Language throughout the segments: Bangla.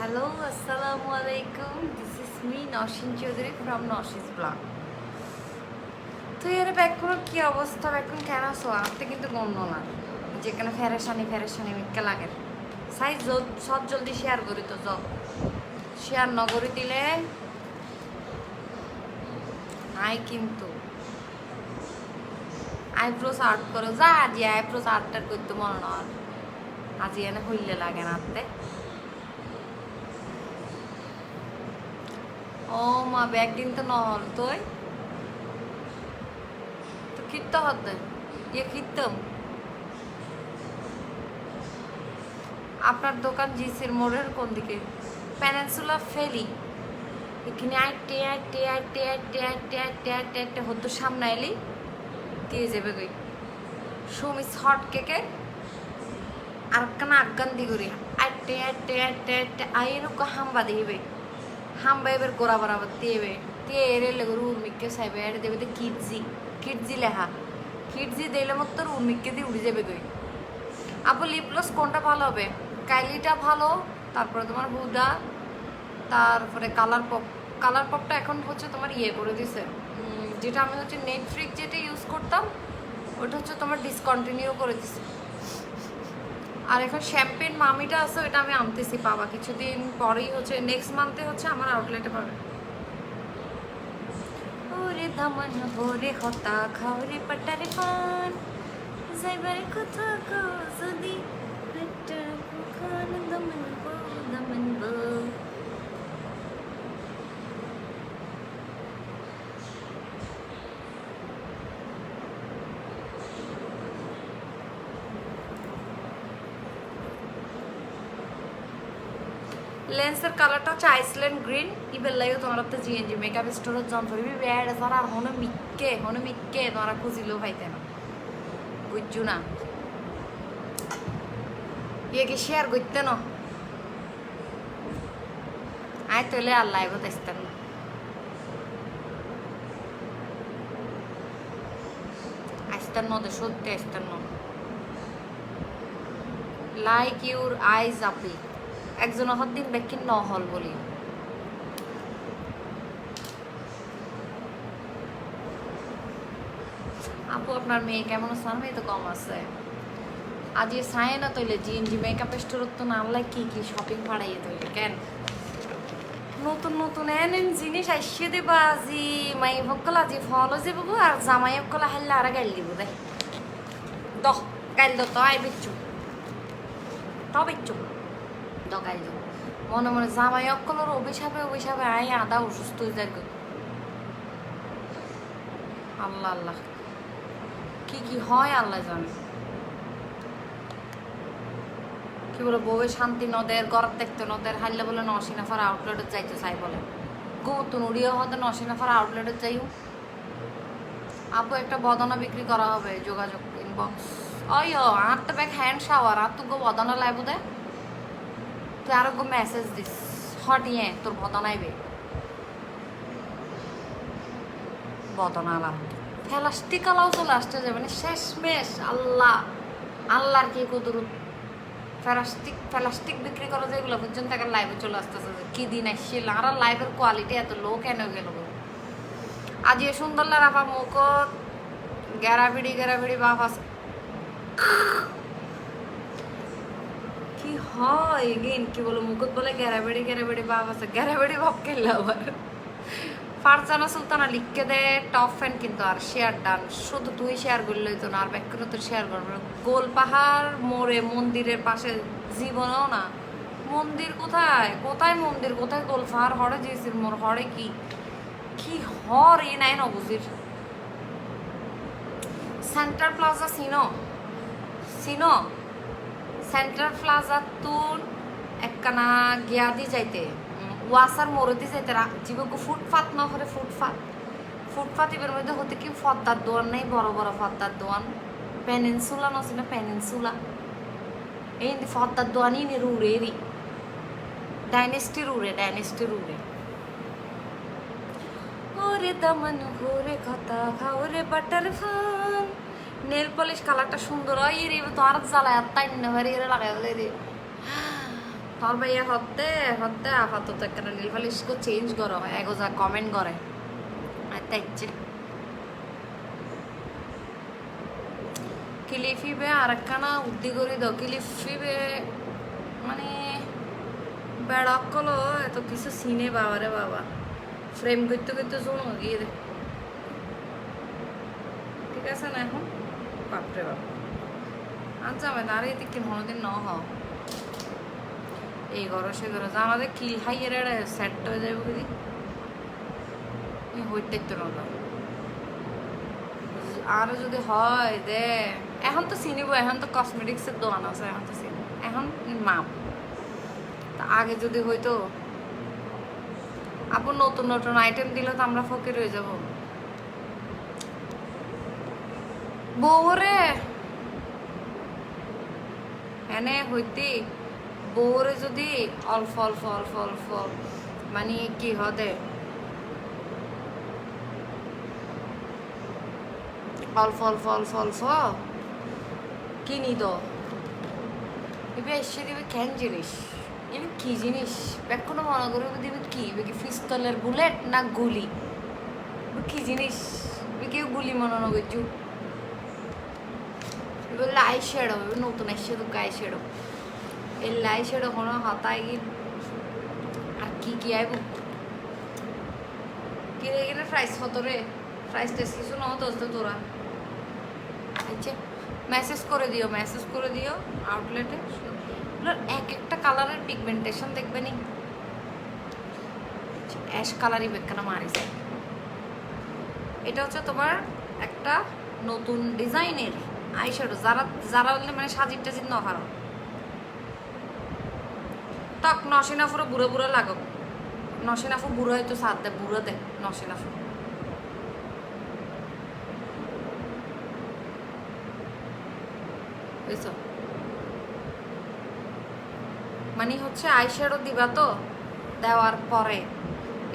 Hello, Assalamu alaikum. This is me, Noshin Chaudhary from Noshi's blog. তো এর ব্যাকরণ কি অবস্থা ব্যাকরণ কেন আছো আপনি কিন্তু গণ্য না যেখানে ফেরেশানি মিক্কা লাগে সাই সব জলদি শেয়ার করি তো যাও শেয়ার ন করে দিলে আই কিন্তু আইব্রোস আর্ট করো যা আজি আইব্রোস আর্টটার করতে মনে না আজি এনে হইলে লাগে না আত্তে ও মা ব্যাগ দিন তো নহল তুই তো কিনতে হতে ইয়ে কিনতাম আপনার দোকান জিসির মোড়ের কোন দিকে পেনিনসুলা ফেলি এখানে আইটে হতো সামনে এলি দিয়ে যাবে গই সুমিস হট কেকে আর কানা আগান দি করি আইটে আইনুকা হাম্বা দিবে হাম্বা এবার গোড়া বরাবর দিবে দিয়ে এরে লেগে উর্মিককে সাইবে এর দেবে তো কিডজি লেখা কিডজি দিলে মতো উর্মিককে দিয়ে উড়ে যাবে গই আপু লিপলস কোনটা ভালো হবে কাইলিটা ভালো তারপরে তোমার হুদা তারপরে কালার পপটা এখন হচ্ছে তোমার ইয়ে করে দিছে যেটা আমি হচ্ছে নেটফ্লিক্স যেটা ইউজ করতাম ওটা হচ্ছে তোমার ডিসকন্টিনিউ করে দিছে আর এখন শ্যাম্পেন মামিটা আছে ওটা আমি আনতেছি পাবা কিছুদিন পরেই হচ্ছে নেক্সট মান্থে হচ্ছে আমার আউটলেটে পাবে ওরে দামান ভোরে হতা খাওরে পাটারে পান যাইবার কথা কো যদি পেটা খান দামান বো লেন্সের কালারটা হচ্ছে আইসল্যান্ড গ্রিন ইবেল লাগে তোমার তো জিএনজি মেকআপ স্টোরের যন্ত্র ব্যাড তারা হনে মিক্কে তোমরা খুঁজিলো পাইতে না বুঝছো না ইয়ে কি শেয়ার করতে না আয় তোলে আর লাইভ আসতেন না আসতেন নদে সত্যি আসতেন না লাইক ইউর আইজ আপি একজন দিন ব্যাকিন নহল বলি আপু আপনার মেয়ে কেমন আছে মেয়ে তো কম আছে আজ এ সায় না তৈলে জিএনজি মেকআপ স্টোর তো না আল্লাহ কি শপিং ভাড়াইয়ে তৈলে কেন নতুন এন জিনিস আসিয়ে দেবা আজি মাই ভকলা আজি ফল যে বাবু আর জামাই ভকলা হাইলে আর গাইল দিব দে দহ গাইল দ তো আই বিচ্ছু দগাইল মনে মনে জামাই অক্কলের অভিশাপে আয় আদা অসুস্থ হয়ে যায় আল্লাহ কি হয় আল্লাহ জানে কি বলে বউয়ে শান্তি নদের গরত দেখতে নদের হাইলে বলে নসিনাফার আউটলেটে যাইতে চাই বলে নতুন উড়িয়ে হতে নসিনাফার আউটলেটে যাইও আপু একটা বদনা বিক্রি করা হবে যোগাযোগ ইনবক্স ওই আটটা ব্যাগ হ্যান্ড শাওয়ার আর তুগো বদনা লাইব দে তুই আরো মেসেজ দিস হটিয়ে তোর বদনাইবে বদনালা প্লাস্টিক আলাও চলে আসতে যাবে মানে শেষমেশ আল্লাহর কি কুদরত প্লাস্টিক বিক্রি করা যেগুলো পর্যন্ত একটা লাইভে চলে আসতেছে কি দিন আসছিল আর লাইভের কোয়ালিটি এত লো কেন গেল আজ এ সুন্দর রাফা মুখ গেরাবিড়ি বাপ আছে কি হয় এগেন কি বলো মুকুট বলে গেরাবেড়ি বাপ আছে গেরাবেড়ি বাপ খেললে আবার ফারজানা সুলতানা লিখকে দেয় টপ ফ্যান কিন্তু আর শেয়ার ডান শুধু তুই শেয়ার করলেই তো না আর ব্যাখ্যা তো শেয়ার করবে গোল পাহাড় মোড়ে মন্দিরের পাশে জীবনও না মন্দির কোথায় মন্দির কোথায় গোল পাহাড় হরে যেছির মোর হরে কি হর এ নাই নবুজির সেন্টার প্লাজা সিনো সেন্টার প্লাজা তুন একখানা গিয়া দি যাইতে ওয়াসার মোড়দি যাইতে জীবক ফুটপাত না করে ফুটপাত এবার মধ্যে হতে কি ফদ্দার দোয়ান নেই বড় ফদ্দার দোয়ান পেনিনসুলা নছি না পেনিনসুলা এই ফদ্দার দোয়ানই নি রুড়েরই ডাইনেস্টি রুড়ে ওরে দামান ঘুরে কথা খাওরে বাটার ফান নেল পলিশ কালারটা সুন্দর হয় রে তো আর জ্বালায় আর তাই না ভারি লাগাই রে তোর ভাইয়া হতে হতে আপাতত একটা নীল পালিশ কো চেঞ্জ করো এগো যা কমেন্ট করে তাইছে কিলিফি বে আরেকখানা উদ্দি করে দাও কিলিফি বে মানে বেড়াকলো এত কিছু সিনে বাবারে বাবা ফ্রেম করতে করতে শোনো গিয়ে দে ঠিক আছে না এখন বাপরে বাবা আচ্ছা আমি দাঁড়িয়ে দেখি মনোদিন ন হ এই ঘর সে ঘর আমাদের কিল হাইয়ের এটা সেট হয়ে যাবে বুঝি হইতে তো না আর যদি হয় দে এখন তো চিনিব এখন তো কসমেটিক্সের দোকান আছে এখন তো চিনি এখন মাপ তা আগে যদি হইতো আপু নতুন নতুন আইটেম দিলে তো আমরা ফকির হয়ে যাব বউরে এনে হইতে বউরে যদি অল্প অল্প অল্প অল্প মানে কি হদে অল্প অল্প অল্প অল্প কিনি তো এবার এসে দিবে কেন জিনিস এবার কি জিনিস এখনো মনে করবে দিবে কি পিস্তলের বুলেট না গুলি কি জিনিস কেউ গুলি মনে করছু এবার লাই শেডো নতুন এসে তো গায়ে শেডো এই লাই শেডো কোনো হতায় কি আর কি কি আইব কি রে এখানে প্রাইস কত রে প্রাইস টেস্ট কিছু না হতো তোরা আচ্ছা মেসেজ করে দিও আউটলেটে এক একটা কালারের পিগমেন্টেশন দেখবে নি অ্যাশ কালারই বেকানা মারি যায় এটা হচ্ছে তোমার একটা নতুন ডিজাইনের আইশ্যাডো যারা যারা বললে মানে সাজির টাজির ন হারো তক নসিনাফুরো বুড়ো বুড়ো লাগো নসিনাফু বুড়ো হয়তো সাথ দে বুড়ো দে নসিনাফু বুঝছো মানে হচ্ছে আইশ্যাডো দিবা তো দেওয়ার পরে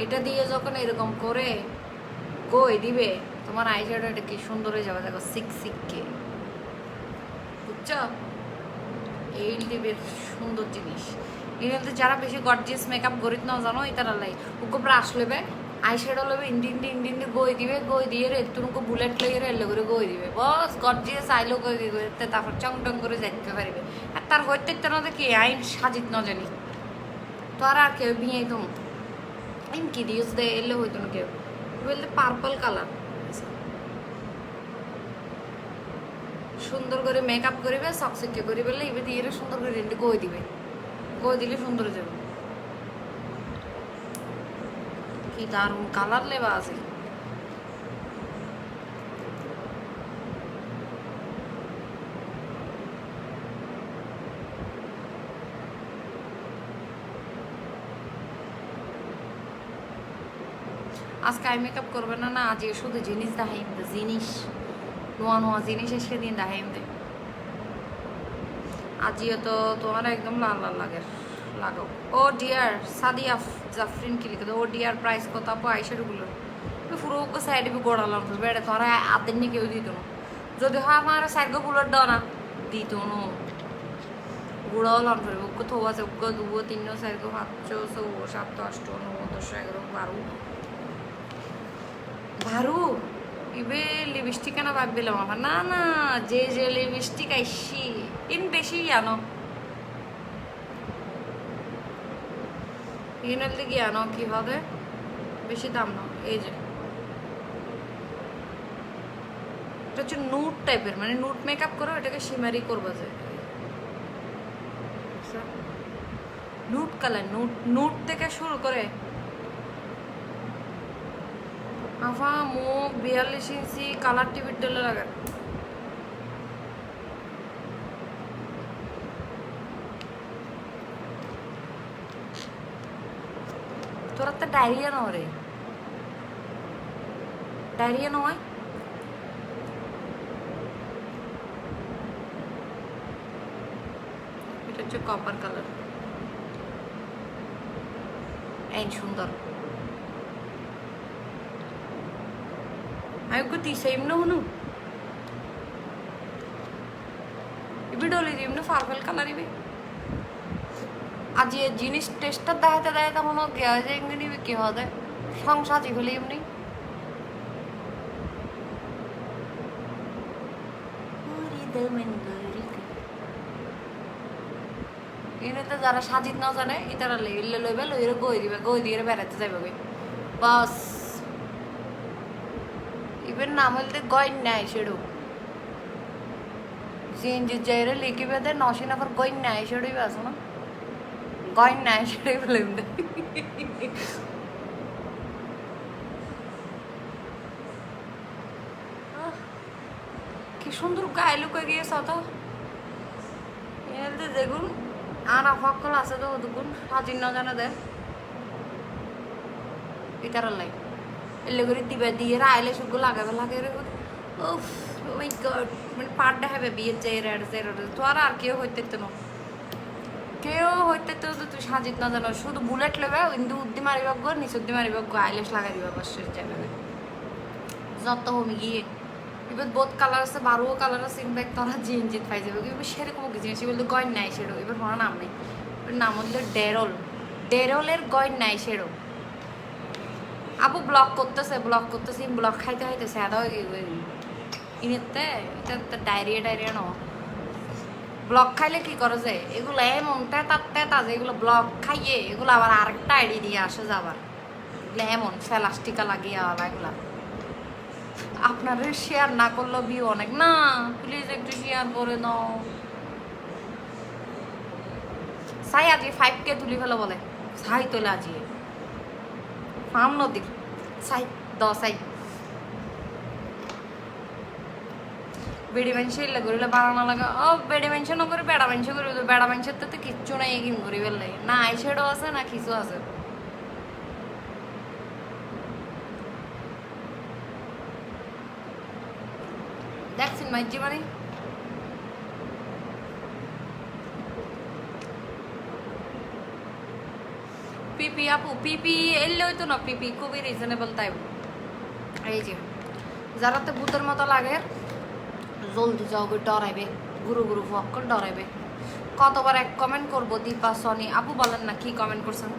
এটা দিয়ে যখন এরকম করে কই দিবে তোমার আইশ্যাডো এটা কি সুন্দর হয়ে যাবে দেখো সিককে বুঝছো এই দিবে সুন্দর জিনিস এগুলোতে যারা বেশি গর্জিয়াস মেকআপ করিত না জানো এটারা লাই ওকে ব্রাশ লেবে আইশ্যাডো লেবে ইন্ডিং গই দিবে গই দিয়ে রে তুমকে বুলেট লইয়ে এলে করে গই দিবে বস গর্জিয়াস আইলো গই দিবে তারপর চং টং করে যাইতে পারবে আর তার হইতে না কি আইন সাজিত না জানি তো আর কেউ বিয়ে তুমি আইন কি দিয়েছ দে এলে হইতো না কেউ বলতে পার্পল কালার সুন্দর করে মেকআপ করিবে সকসিকে করিবে এবার দিয়ে সুন্দর করে রেন্ডি গই দিবে গই দিলে সুন্দর হয়ে যাবে কি দারুণ কালার লেবা আছে আজকে আই মেকআপ করবে না না আজ শুধু জিনিস দেখাইম দে জিনিস নোয়া নোয়া জিনিস এসে দিন দেখাইম দে আজিও তো তোমার একদম লাল লাল লাগে লাগাও ও ডিয়ার সাদিয়া জাফরিন কি লিখে ও ডিয়ার প্রাইস কত আপু আইশ্যাডোগুলো পুরো সাইডে গোড়ালাম বেড়ে তোরা আদের নিয়ে কেউ দিত না যদি হয় আমার সাইড বুলেট দাও না দিত না গুঁড়াও লাম ফেলবে ওকে থো আছে ওকে দুবো তিনশো সাইড পাঁচশো সৌ সাত আষ্ট নব 10 11 12 ভারু ইবে লিপস্টিক কেন ভাবছিলাম আমার না না যে যে লিপস্টিক আইসি ইন বেশি আনো ইনের দিকে আনো কি হবে বেশি দাম না এই যে এটা হচ্ছে নুট টাইপের মানে নুট মেকআপ করো এটাকে শিমারি করবা যায় নুট কালার নুট থেকে শুরু করে আফা মুখ 42 ইঞ্চি কালার টিভির ডলে লাগা তোরা তো ডায়রিয়া ন রে ডায়রিয়া নয় এটা হচ্ছে কপার কালার এই সুন্দর আয়ুকে తీసేయం నువ్వు ఇవి డోలి ఇవి పార్పల్ కలర్ ఇవి আজ এই জিনিস টেস্টটা দেখাতে দেখাতে মনে হয় গিয়া যে এমনি কি হবে সংসার যেগুলি এমনি এনে যারা সাজিত না জানে ইতারা লইলে লইবে লইরে গই দিয়ে বেড়াতে যাবে গই বাস ইভেন নাম হইলে গইন নাই সেড়ু সিএনজি যাইরে লিখি বেদে নশি নাফার গইন নাই সেড়ুই বাস না গইন নাই সেড়ুই বলে কি সুন্দর গায়ে লুকে গিয়েছ তো এতে দেখুন আর আফাকল আছে তো দেখুন সাজিন না জানা দেয় এটার লাই এলে করে দিবে দিয়ে রাইলে সুগু লাগাবে লাগে রে উফ ও মাই গড মানে পার দেখাবে বিয়ে যাই রেড তো আর কেউ হইতে তো না কেউ হইতে তো তুই সাজিত না জানো শুধু বুলেট লেবে কিন্তু উদ্দি মারিবা গো নিচ উদ্দি মারিবা গো আইলেস লাগাই দিবা বাস যাবে যত হমি গিয়ে এবার বোধ কালার আছে বারো কালার আছে ইনফ্যাক্ট তোরা জিনজিত পাই যাবে এবার সেরকম কিছু জিনিস বলতে গয়ন নাই সেরো এবার কোনো নাম নেই নাম হলো ডেরলের গয়ন নাই সেরো আপু ব্লক করতেছে ব্লক খাইতে খাইতে স্যাদা হয়ে গেবে ইনেতে এটা ডায়রিয়া ন ব্লক খাইলে কি করে যে এগুলো এমন তেতা যে এগুলো ব্লক খাইয়ে এগুলো আবার আরেকটা আইডি দিয়ে আসে যাবার এগুলো এমন ফেলাস্টিকা লাগিয়ে আলা এগুলা আপনারা শেয়ার না করলে ভিউ অনেক না প্লিজ একটু শেয়ার করে নাও সাই আজি 5K তুলি ফেলো বলে সাই তোলে আজি ফার্ম নদীর সাই 10 আই বেড়ি মানুষের করিলে বানানো লাগা ও বেড়ি মানুষ না করে বেড়া মানুষ করি বেড়া মানুষের তো কিচ্ছু নাই কিন করি ফেললে না আই শেডও আছে না কিছু আছে দেখছেন মাই জীবনে পিপি আপু পিপি এলে হইতো না পিপি খুবই রিজনেবল তাই এই যে যারা তো ভূতের মতো লাগে জলদি যাও ডরাইবে গুরু ফক্কর ডরাইবে কতবার এক কমেন্ট করবো দীপা সনি আপু বলেন না কি কমেন্ট করছেন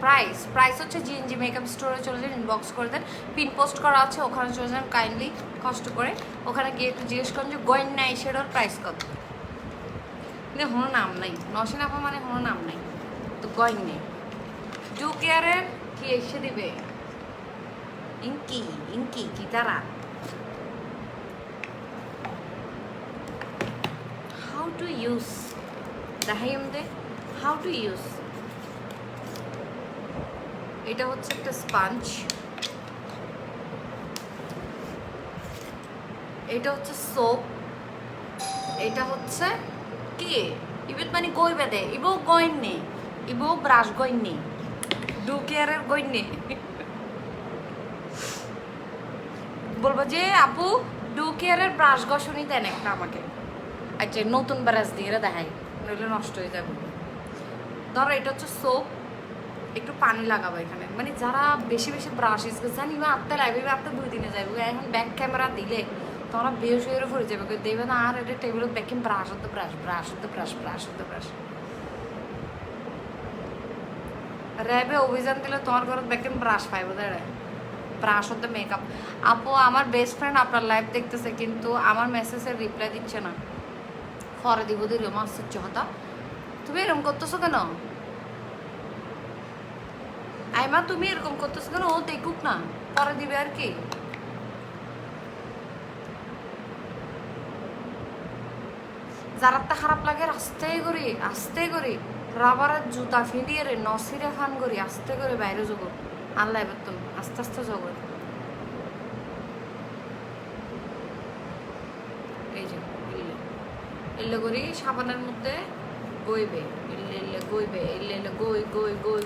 প্রাইস হচ্ছে জিএনজি মেকআপ স্টোরে চলে যান ইনবক্স করে দেন পিন পোস্ট করা আছে ওখানে চলে যান কাইন্ডলি কষ্ট করে ওখানে গিয়ে একটু জিজ্ঞেস করেন যে গয়ন নাই সেটার প্রাইস কত কিন্তু কোনো নাম নাই নসীন আপা মানে কোনো নাম নাই তো গয়ন নেই জু কেয়ারের কি এসে দিবে ইঙ্কি কি তারা how to use দেখাইমদে how to use এটা হচ্ছে একটা স্পঞ্জ এটা হচ্ছে সোপ এটা হচ্ছে কি ইবিত মানে গই বেদে ইবো গইন নেই ইবো ব্রাশ গইন নেই ডু কেয়ারের গইন নেই বলবো যে আপু ডু কেয়ারের ব্রাশ ঘষণি দেন একটা আমাকে আচ্ছা নতুন ব্রাশ দিয়ে দেখাই নইলে নষ্ট হয়ে যাবে ধরো এটা হচ্ছে সোপ একটু পানি লাগাবো এখানে মানে যারা বেশি ব্রাশ ইউজ করছে জানি বা আত্মা লাগবে আত্মা 2 দিনে যাবে এখন ব্যাক ক্যামেরা দিলে তোমরা বেশ হয়ে পড়ে যাবে দেবে না আর এটা টেবিলত ব্যাকিং ব্রাশ র্যাবে অভিযান দিলে তোমার ঘরত ব্যাকিং ব্রাশ পাইব দাঁড়ে ব্রাশ হতে মেকআপ আপু আমার বেস্ট ফ্রেন্ড আপনার লাইভ দেখতেছে কিন্তু আমার মেসেজের রিপ্লাই দিচ্ছে না পরে দিব দিল মাসের হতা তুমি এরকম করতেছো কেন আইমা তুমি এরকম করতেছো কেন ও দেখুক না পরে দিবে আর কি যারা তা খারাপ লাগে আস্তে করি রাবারের জুতা ফিরিয়ে রে নসিরে খান করি আস্তে করে বাইরে জগৎ আল্লাহ এবার তুমি আস্তে জগৎ এই যে এলে করি সাবানের মধ্যে গইবে এলে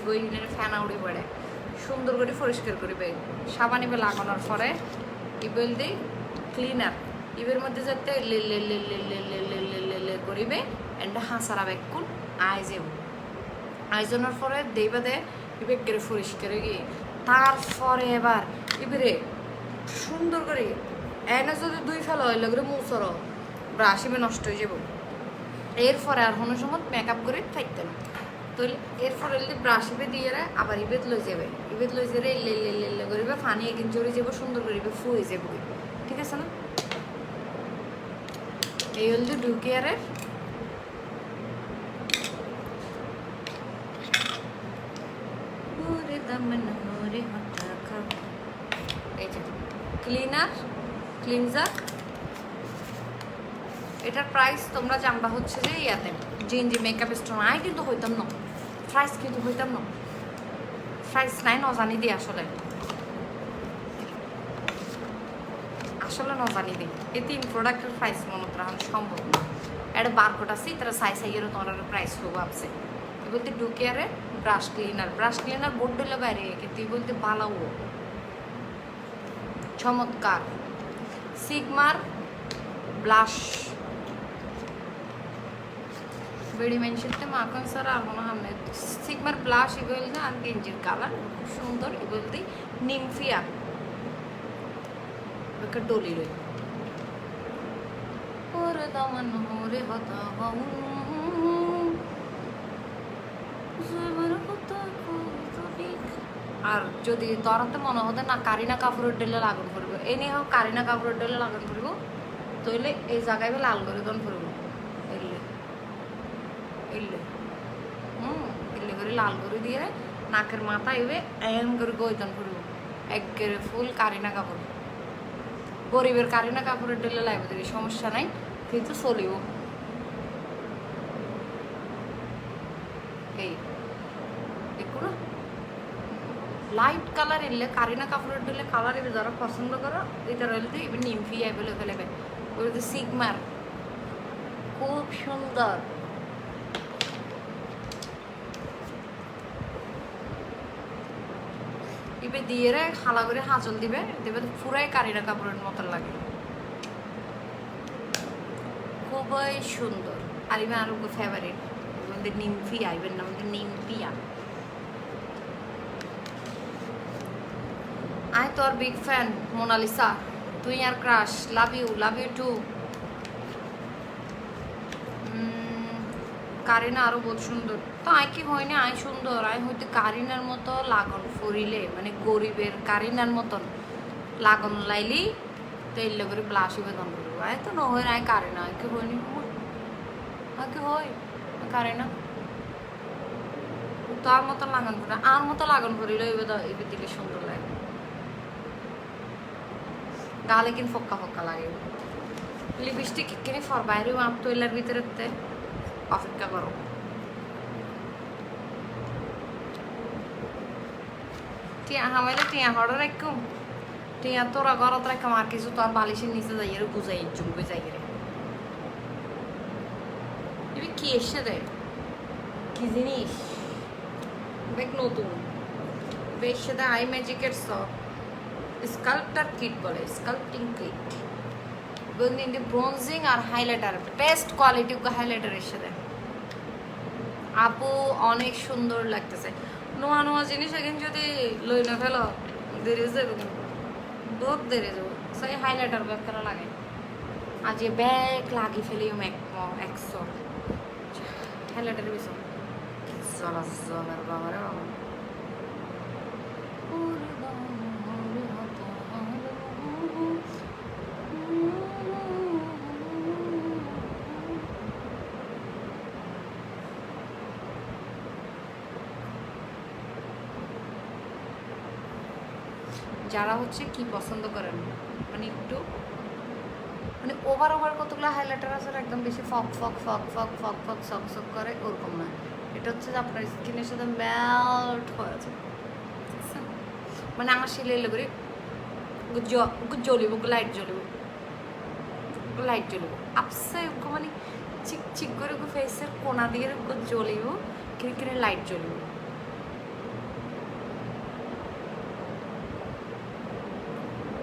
গই ফ্যানা উড়ে পড়ে সুন্দর করে পরিষ্কার করিবে সাবান এবার লাগানোর পরে ইবেল দিই ক্লিনার ইবের মধ্যে যাতে করিবে এন্ড হাসারা বেকুন আইজনের পরে দেইবা দে ইবে করে পরিষ্কার গিয়ে তারপরে এবার ইবেরে সুন্দর করে এনে যদি 2 ফেলা হইলে করে মুসর ব্রাশ ইবে নষ্ট হয়ে যাব এরপরে আর কোনো সময় মেকআপ করে থাকতে না তো এরপর এলে ব্রাশ ইবে দিয়ে আবার ইবেদ লই যাবে ইবেদ লই যাবে এলে এলে এলে এলে করিবে ফানি একদিন জড়ি যাব সুন্দর করিবে ফুয়ে যাব ঠিক আছে না এই হলদি ঢুকে আরে ওরে দামন ওরে হটা খাও এই যে ক্লিনজার এটার প্রাইস তোমরা জানবা হচ্ছে যে ইয়াতে জিনজি মেকআপ স্টোর আই কিন্তু হইতাম না প্রাইস কিন্তু হইতাম না প্রাইস নাই ন জানি দিই আসলে নজানি দিই এই 3 প্রোডাক্টের প্রাইস মনে রাখা সম্ভব না এটা বারকোড আছে তারা সাইজেরও তোমার প্রাইস খুব আপছে তুই বলতে ঢুকে আরে ব্রাশ ক্লিনার বোর্ড দিলে বাইরে তুই বলতে ভালাও চমৎকার সিগমার ব্লাশ বেড়ি মেনশনতে মাখন স্যার আমার সামনে সিগমার ব্লাশ এগুলো না আর গেঞ্জির কালার খুব সুন্দর এগুলো দিই নিমফিয়া একটা ডলি রই ওরে দামান ওরে হতা আর যদি তরাতে মনে হতে না কারিনা কাপড়ের ডেলে লাগান করবো এ নিয়ে হোক কারিনা কাপড়ের ডেলে লাগান করবো তইলে এই জায়গায় লাল করে দন করবো এলে করে লাল করে দিয়ে নাকের মাথা এবে এম করে গইতন করবো একের ফুল কারিনা কাপড় গরিবের কারিনা কাপড়ের ডেলে লাগবে দেখি সমস্যা নাই কিন্তু চলিব এই দেখো না লাইট কালার এলে কারিনা কাপড়ের ডেলে কালার এবে যারা পছন্দ করো এটা রইলে এবার নিমফি অ্যাভেলেবেল হবে ওই সিগমার খুব সুন্দর ইবে দিয়ে হালা করে হাঁচল দিবে দেবে পুরাই কারিনা কাপড়ের মতো লাগে খুবই সুন্দর আর ইবে আরো ফেভারিট আমাদের নিমফিয়া ইবের নাম নিমফিয়া আই তোর বিগ ফ্যান মোনালিসা তুই আর crush love you too Kareena আরো বহুত সুন্দর তো আই কি হয়নি আই সুন্দর আই হইতে কারিনার মতো লাগন ফরিলে মানে গরিবের কারিনার মতন লাগন লাইলি তেল করে ব্লাশি বেদন করবো আই তো নহয় আই কারিনা আই কি হয়নি আগে হয় কারিনা তার মতো লাগান করে আর মতো লাগান করিলে এবার দিলে সুন্দর লাগে গালে কিন্তু ফক্কা ফক্কা লাগে লিপস্টিক কিনে ফর বাইরে আপ তৈলার ভিতরে অপেক্ষা করো টিয়া হামাইলে টিয়া হড় রাখুম টিয়া তোরা ঘরত রাখাম আর কিছু তো আর বালিশের নিচে যাই আর বুঝাই জমবে যাই রে এবার কি এসে দেয় কি জিনিস দেখ নতুন বেশ দেয় আই ম্যাজিকের স্কাল্পটার কিট বলে স্কাল্পটিং কিট বলতে ব্রোঞ্জিং আর হাইলাইটার বেস্ট কোয়ালিটি হাইলাইটার এসে দেয় আপু অনেক সুন্দর লাগতেছে নোয়া নোয়া জিনিস এখন যদি লই না ফেলো দেরে যাবে বহুত দেরে যাবো সেই হাইলাইটার ব্যাগ করা লাগে আজ ব্যাগ লাগি ফেলিও একশো হাইলাইটারের বিষয় চলা চলার বাবারে বাবা যারা হচ্ছে কি পছন্দ করেন মানে একটু মানে ওভার কতগুলো হাইলাইটার আছে একদম বেশি ফক ফক ফক ফক ফক ফক সক সক করে ওরকম না এটা হচ্ছে যে আপনার স্কিনের সাথে মেল্ট হয়ে আছে মানে আমার শিলে এলে করে জ্বলিব লাইট জ্বলিব আপসে মানে চিক চিক করে ফেসের কোনা দিয়ে জ্বলিব কিনে লাইট জ্বলিব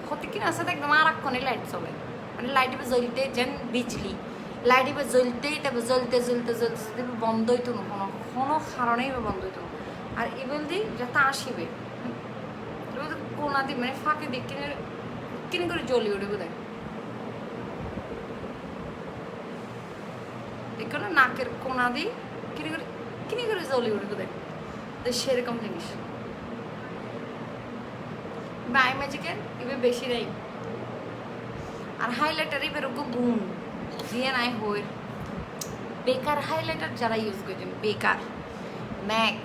হতে কিনা আছে একদম আর এক্ষণে লাইট চলে মানে লাইট এবার জ্বলতে যেন বিজলি লাইট এবার জ্বলতেই তারপর জ্বলতে বন্ধ হইতো না কোনো কারণেই বন্ধ হইতো না আর এবার দিই যাতে আসিবে কোনা দিয়ে মানে ফাঁকে দিয়ে কিনে করে জ্বলি উঠে বোধ এখানে নাকের কোনা দিই কিনে করে চিকচিকি করে জ্বলে উঠবে দেখ, তো সেরকম জিনিস বা আই ম্যাজিকের এবার বেশি নেই। আর হাইলাইটার এবার গুণ দিয়ে নাই হই বেকার হাইলাইটার যারা ইউজ করছেন, বেকার ম্যাক,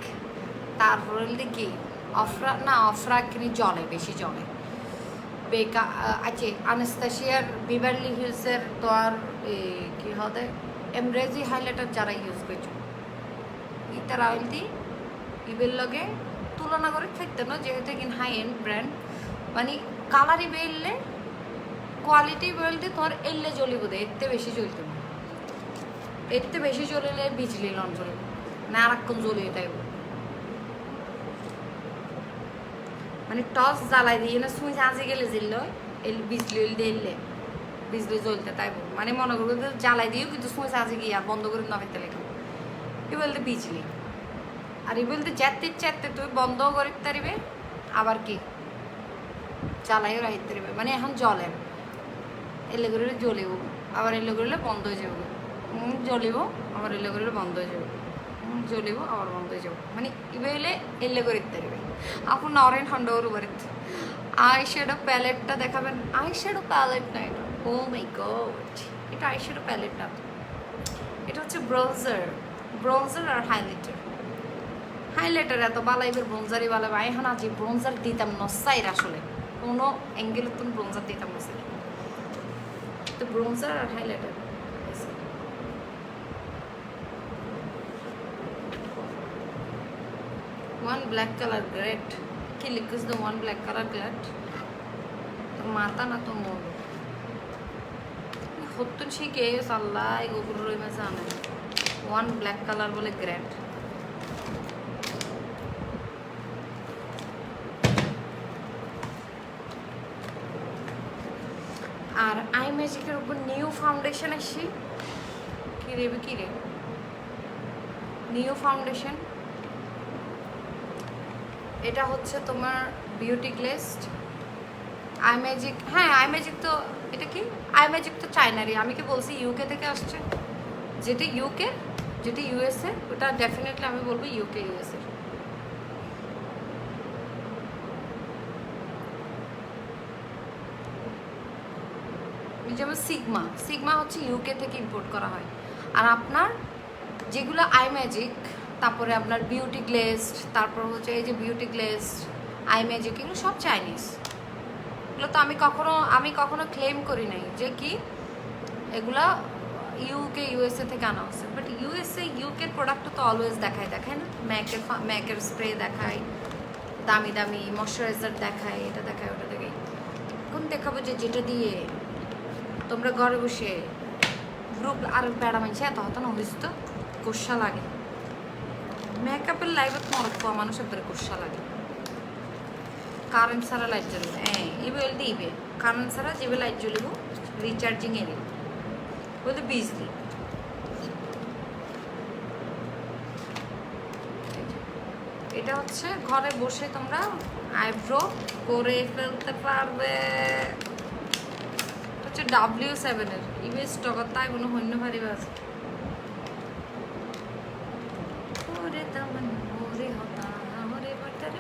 তারপর কি অফরা, না অফরা কিনে জলে বেশি জলে বেকার আছে। আনাস্তাশিয়ার বিভারলি হিলসের তো আর কি হতে এমব্রেজি হাইলাইটার যারা ইউজ করছেন ইতারা হইলতি ইবের লগে তুলনা করে থাকতে না, যেহেতু কিন হাই এন্ড ব্র্যান্ড, মানে কালারই বেললে কোয়ালিটি বলতে তোমার এললে জ্বলিব দে, এতে বেশি জ্বলতে না, এতে বেশি জ্বলিলে বিজলি লন জ্বলিব না, আর এক জ্বলিয়ে তাইব মানে টস জ্বালাই দিয়ে না সুইচ আজে গেলে জিল্ল এল বিজলি দিলে বিজলি জ্বলতে তাইব, মানে মনে করবো জ্বালাই দিও কিন্তু সুইচ আজে গিয়ে আর বন্ধ করে নবেতে লেখা এ বলতে বিজলি। আর এই বলতে যেতে চেতে তুই বন্ধও করিতে পারিবে আবার কি চালাইও রাখতে পারিবে, মানে এখন জলের এলে করে জ্বলিব আবার এলে করলে বন্ধ হয়ে যাব, জ্বলিব আবার এলে করলে বন্ধ হয়ে যাব, জ্বলিব আবার বন্ধ হয়ে যাব, মানে ইবেলে এলে করিতে পারিবে। আপন অরেঞ্জ হন্ডোর উপরে আই শ্যাডো প্যালেটটা দেখাবেন, আই শ্যাডো প্যালেট না এটা, ও মাই গড এটা আই শ্যাডো প্যালেট না, এটা হচ্ছে ব্রোঞ্জার, ব্রোঞ্জার আর হাইলাইটার। হাইলাইটার এত বালাইবের ব্রোঞ্জারই বালাইবে, এখন আজ ব্রোঞ্জার দিতাম নসাইর আসলে কোনো অ্যাঙ্গেল তুমি ব্রোঞ্জার দিতাম নসাই, তো ব্রোঞ্জার আর highlighter one black color great কি লিখিস the one black color great তোর মাথা না তো মোর হতুন শিখে আল্লাহ গোবর রই মে জানে one black color বলে গ্রেট। আর আই ম্যাজিকের উপর নিউ ফাউন্ডেশন আসি কি রে নিউ ফাউন্ডেশন, এটা হচ্ছে তোমার বিউটি গ্লেসড আই ম্যাজিক। হ্যাঁ আই ম্যাজিক তো এটা কি আই ম্যাজিক তো চায়নারই, আমি কি বলছি ইউকে থেকে আসছে, যেটা ইউকে যেটা ইউএসএ ওটা ডেফিনেটলি আমি বলবো ইউকে ইউএসএ। যেমন সিগমা, সিগমা হচ্ছে ইউকে থেকে ইম্পোর্ট করা হয়, আর আপনার যেগুলো আই ম্যাজিক, তারপরে আপনার বিউটি গ্লেসড, তারপর হচ্ছে এই যে বিউটি গ্লেসড আই ম্যাজিক, এগুলো সব চাইনিজ। এগুলো তো আমি কখনো ক্লেম করি নাই যে কি এগুলা ইউকে ইউএসএ থেকে আনা হচ্ছে, বাট ইউকের প্রোডাক্ট তো অলওয়েজ দেখায় না, ম্যাকের স্প্রে দেখায়, দামি দামি ময়শ্চারাইজার দেখায়, এটা দেখায় ওটা দেখায়, এখন দেখাবো যে যেটা দিয়ে তোমরা ঘরে বসে গ্রুপ আর বেড়া মানছে এত হতো না হইস তো গোসা লাগে, মেকআপের লাইভে তোমার মানুষের ধরে গোসা লাগে, কারেন্ট ছাড়া লাইট জ্বলবে, হ্যাঁ এবার দিবে কারেন্ট ছাড়া যেবে লাইট জ্বলব রিচার্জিং এর বলতে বিজলি। এটা হচ্ছে ঘরে বসে তোমরা আইব্রো করে ফেলতে পারবে, হচ্ছে W7 এর ইবে স্টক তাই কোনো হন্য ভারী বাস ওরে দামন ওরে হতা ওরে বাটার।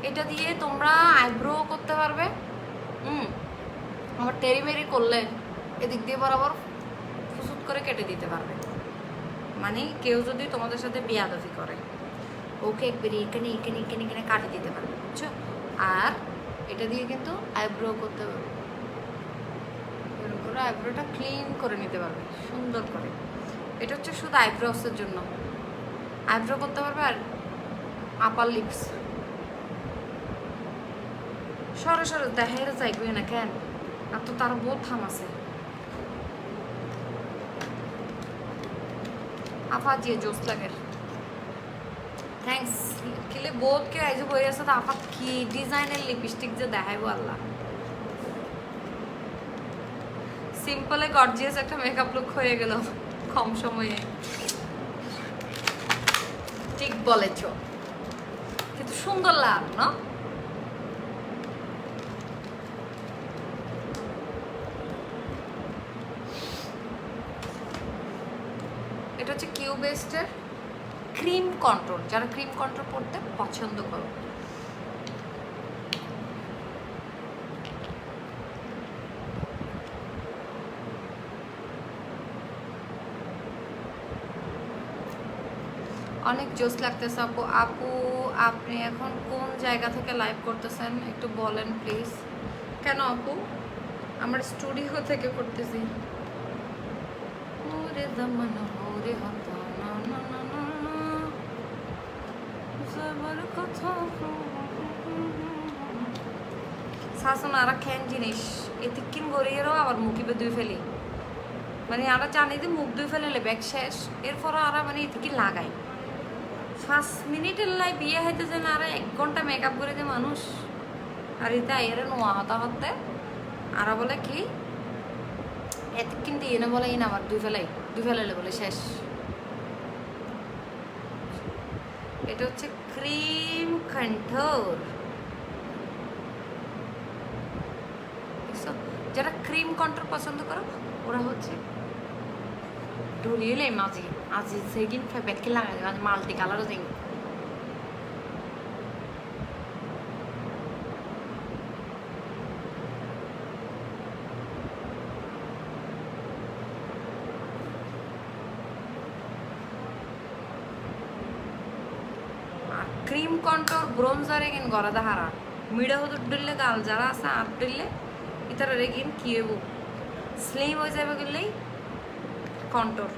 এটা দিয়ে তোমরা আইব্রো করতে পারবে, আমার টেরিমেরি করলে এদিক দিয়ে বরাবর ফুসুত করে কেটে দিতে পারবে, মানে কেউ যদি তোমাদের সাথে বিয়াদফি করে ওকে একবারে এখানে এখানে এখানে এখানে কাটে দিতে পারবে, বুঝছো। আর এটা দিয়ে কিন্তু আইব্রো করতে পারবে, এরকম করে আইব্রোটা ক্লিন করে নিতে পারবে সুন্দর করে। এটা হচ্ছে শুধু আইব্রোসের জন্য, আইব্রো করতে পারবে আর আপার লিপস সরাসরি দেখাই যাইবে না কেন, আর তো তার বহুত থাম আছে আপা দিয়ে জোস লাগে। থ্যাংকস কিলে বহুত কে আইজ বই আছে তো আপা কি ডিজাইনের লিপস্টিক যে দেখাইবো আল্লাহ। সিম্পলে গর্জিয়াস একটা মেকআপ লুক হয়ে গেল কম সময়ে, ঠিক বলেছ, কিন্তু সুন্দর লাগ না। এটা এটা হচ্ছে কিউ বেস্টের ক্রিম কন্ট্রোল, যারা ক্রিম কন্ট্রোল পড়তে পছন্দ করো। অনেক জোস লাগতেছে আপু। আপু আপনি এখন কোন জায়গা থেকে লাইভ করতেছেন একটু বলেন প্লিজ। কেন আপু? আমার স্টুডিও থেকে করতেছি। ওরে দামানা ওরে হাতা না না না না না যাবার কথা শাসন আর খেন জিনিস এতে কিন গড়িয়েরও আবার মুখিবে দুই ফেলি, মানে আরা জানি যে মুখ দুই ফেলে ব্যাগ শেষ, এরপর আরা মানে এতে কি লাগাই 5 মিনিটের লাই বিয়ে হইতে যে না, আর 1 ঘন্টা মেকআপ করে যে মানুষ, আর এটা এর নোয়া হতা হতে আর বলে কি এত কিন্তু এনে বলে ইন আবার দুই ফেলাইলে বলে শেষ। এটা হচ্ছে ক্রিম কন্ট্রোল। যারা ক্রিম কন্ট্রোল পছন্দ করো ওরা হচ্ছে ঢুলিয়ে মাঝি আজি সেদিন ফেব্রিক লাগাই মাল্টি কালারও দিন। ক্রিম কন্ট্রোল ব্রোঞ্জার এগিন গড়া দাহারা মিডা হতো ডুললে গাল যারা আছে আর ডুললে ইতারা রেগিন কি হবো স্লিম হয়ে যাবে গেলেই কন্ট্রোল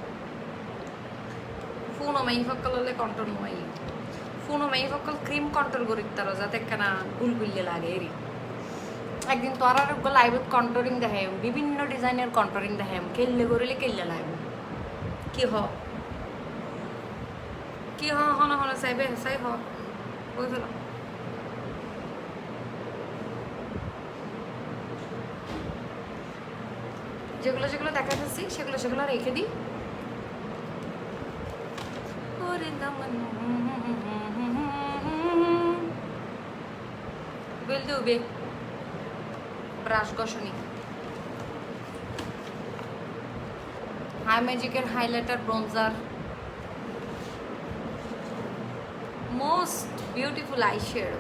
ফোন মাই ফক্কল হলে কন্ট্রোল নয় ফোন মাই ফক্কল ক্রিম কন্ট্রোল করি তারা যাতে কেনা গুলগুল্লে লাগে এরই। একদিন তো আর লাইভত কন্ট্রোলিং দেখাই বিভিন্ন ডিজাইনের কন্ট্রোলিং দেখাই কেললে করিলে কেললে লাইভ কি হ কি হনা হনা চাইবে চাই হ ওই ফেলা যেগুলো যেগুলো দেখাচ্ছি সেগুলো রেখে দিই। বেল দেবে ব্রাশ ঘষণি হাই ম্যাজিকের highlighter bronzer most beautiful eye shade.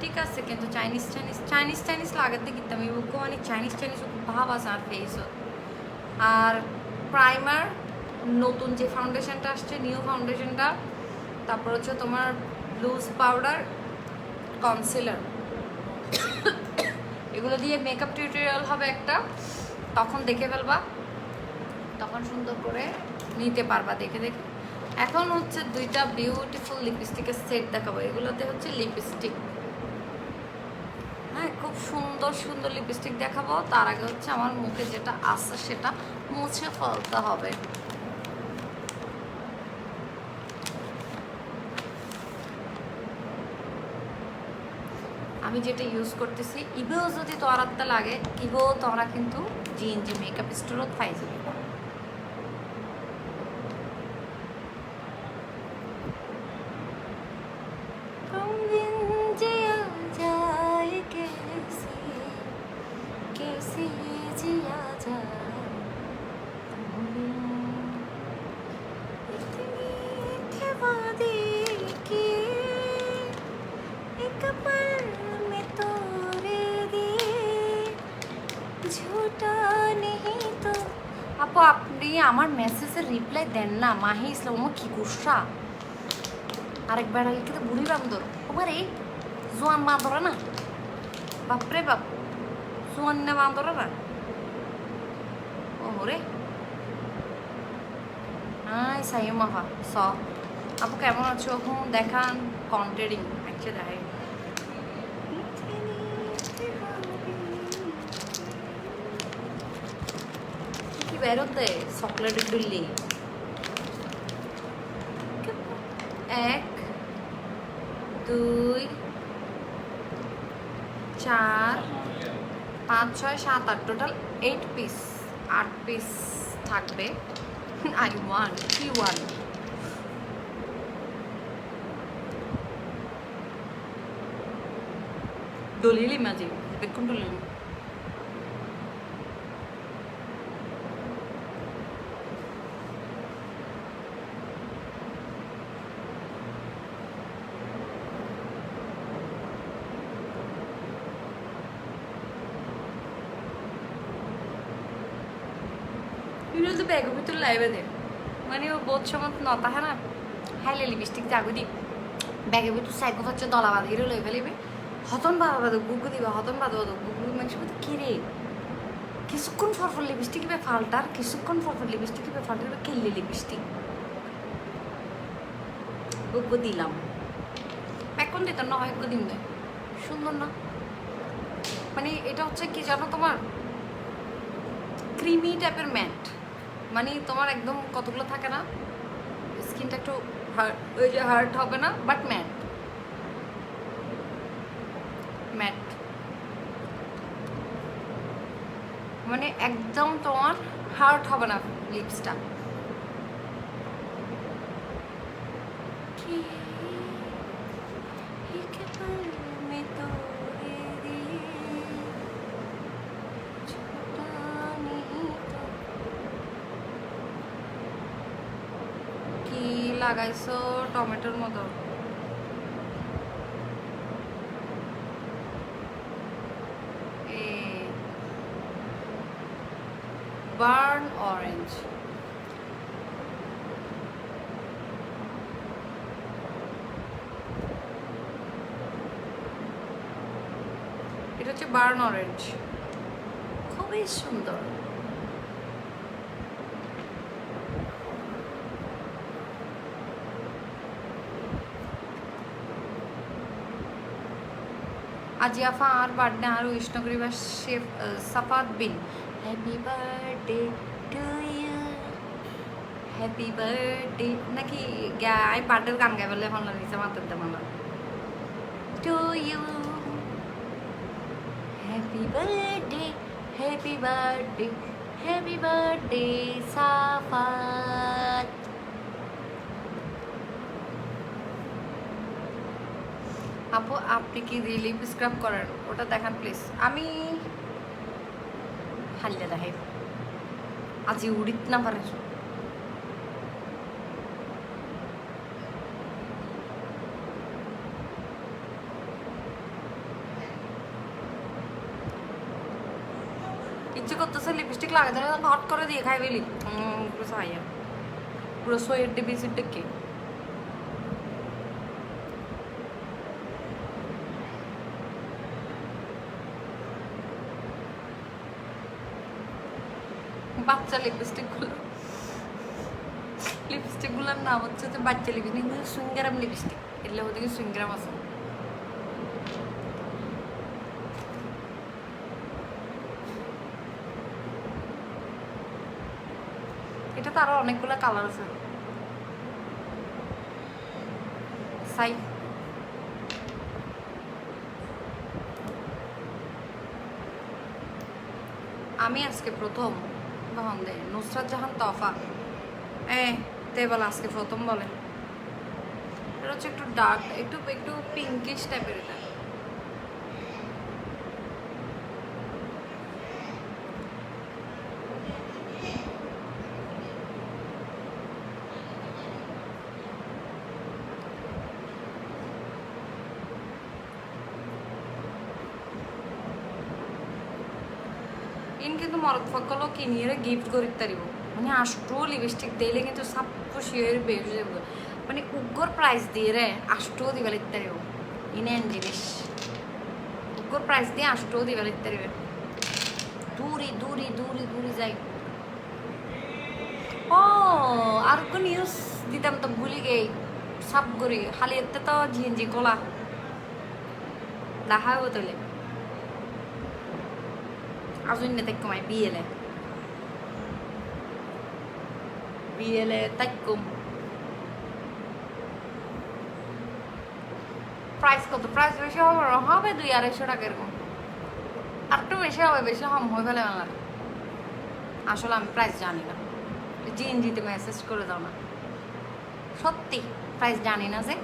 ঠিক আছে কিন্তু চাইনিজ লাগাতে কিনতাম এই বুক মানে চাইনিজ ভাব আছে আর ফেস আর প্রাইমার নতুন যে ফাউন্ডেশনটা আসছে নিউ ফাউন্ডেশনটা, তারপর হচ্ছে তোমার লুজ পাউডার কনসিলার, এগুলো দিয়ে মেকআপ টিউটোরিয়াল হবে একটা, তখন দেখে ফেলবা, তখন সুন্দর করে নিতে পারবা দেখে দেখে। এখন হচ্ছে 2টা বিউটিফুল লিপস্টিকের সেট দেখাবো। এগুলোতে হচ্ছে লিপস্টিক, হ্যাঁ খুব সুন্দর সুন্দর লিপস্টিক দেখাবো। তার আগে হচ্ছে আমার মুখে যেটা আছে সেটা মুছে ফেলতে হবে। আমি যেটা ইউজ করতেছি ইবেও যদি তোরাতে লাগে ইবেও তোরা কিন্তু জিএনজি মেকআপ স্টোরও পাই যাবে। আপু আপনি আমার মেসেজের রিপ্লাই দেন না, মাহি ইসলাম আমার কি গুসা আরেকবার কিন্তু বুড়ি বান্দর ওবারে জোয়ান বান্দরা না, বাপরে বাপ জোয়ান না বান্দরা না ওরে হাই সাইম মাফা স। আপু কেমন আছো? এখন দেখান কন্টেডিং একটা দেখাই কি বেরোতে চকলেটের ডুল্লি 1 2 4 5 6 7 8 টোটাল 8 পিস 8 পিস থাকবে। I want P1 দলিলি মাঝে দেখুন দলিলি इन्होंने तो बैग भी तो लाइव दे মানে ও বহুত সময় নতা হ্যাঁ না হাইলে লিপস্টিক জাগু দি ব্যাগে ভিতর সাইকো হচ্ছে দলা বাঁধি লই ফেলিবে হতন বাবা বাদ গুগু দিবা হতন বাদ বাদ গুগু মানুষ বলতে কি রে কিছুক্ষণ ফরফর লিপস্টিক বে ফাল্টার কিছুক্ষণ ফরফর লিপস্টিক বে ফাল্টার কিনলে লিপস্টিক গুগু দিলাম এখন দিত না হয় দিন দেয় সুন্দর না মানে এটা হচ্ছে কি জানো তোমার ক্রিমি টাইপের ম্যাট মানে তোমার একদম কতগুলো থাকে না স্কিনটা একটু ওই যে হার্ড হবে না বাট ম্যাট ম্যাট মানে একদম তোমার হার্ড হবে না লিপসটা লাগাইছো টমেটোর মতো বার্ন অরেঞ্জ এটা হচ্ছে বার্ন অরেঞ্জ খুবই সুন্দর আজিয়াফা আর বার্থডে আর উইশ করিবা chef Safat Bin happy birthday to you happy birthday নাকি গাই বার্থডের গান গাই বলে এখন নিচে মাত্র তেমন to you happy birthday happy birthday happy birthday Safat আপু আপনি কি লিপ স্ক্রাব করেন ওটা দেখান প্লিজ আমি হাল্লে দেখাই আজি উড়িত না পারে ইচ্ছে করতেছে লিপস্টিক লাগাই ধরে হট করে দিয়ে খাই বেলি পুরো সাইয়া পুরো সোয়ের ডিবি সিটকে বাচ্চা লিপস্টিকগুলোর নাম হচ্ছে যে বাচ্চা লিপস্টিক সুইংগ্রাম লিপস্টিক এগুলো ওদিকে সুইংগ্রাম আছে এটা তো আরো অনেকগুলো কালার আছে সাই আমি আজকে প্রথম নুসরাত জাহান তোফা বলে আজকে প্রথম বলে এটা হচ্ছে একটু ডার্ক একটু একটু পিঙ্কিশ টাইপের এটা কিন্তু মরদ ফকলও কিনিয়ে গিফট করি তারিব মানে আষ্ট লিপস্টিক দিলে কিন্তু সব শিওর বেড়ে যাবে মানে উগ্র প্রাইস দিয়ে রে আষ্টও দিবা লিখতে পারিব ইনেন জিনিস উগ্র প্রাইস দিয়ে আষ্টও দিবা লিখতে পারিবে দূরি দূরি দূরি দূরি যাই ও আর কোন নিউজ দিতাম তো ভুলে গেই সব করি খালি এতে তো ঝিঞ্জি কলা দেখা হবো তাহলে আজুন না তাইকুম আই বিএলএ তাইকুম প্রাইস কত প্রাইস বেশি হবে 200-250 টাকা এরকম আর একটু বেশি হবে বেশি কম হয়ে ফেলে আমার আসলে আমি প্রাইস জানি না জিএনজিতে মেসেজ করে দাও না সত্যি প্রাইস জানি না যে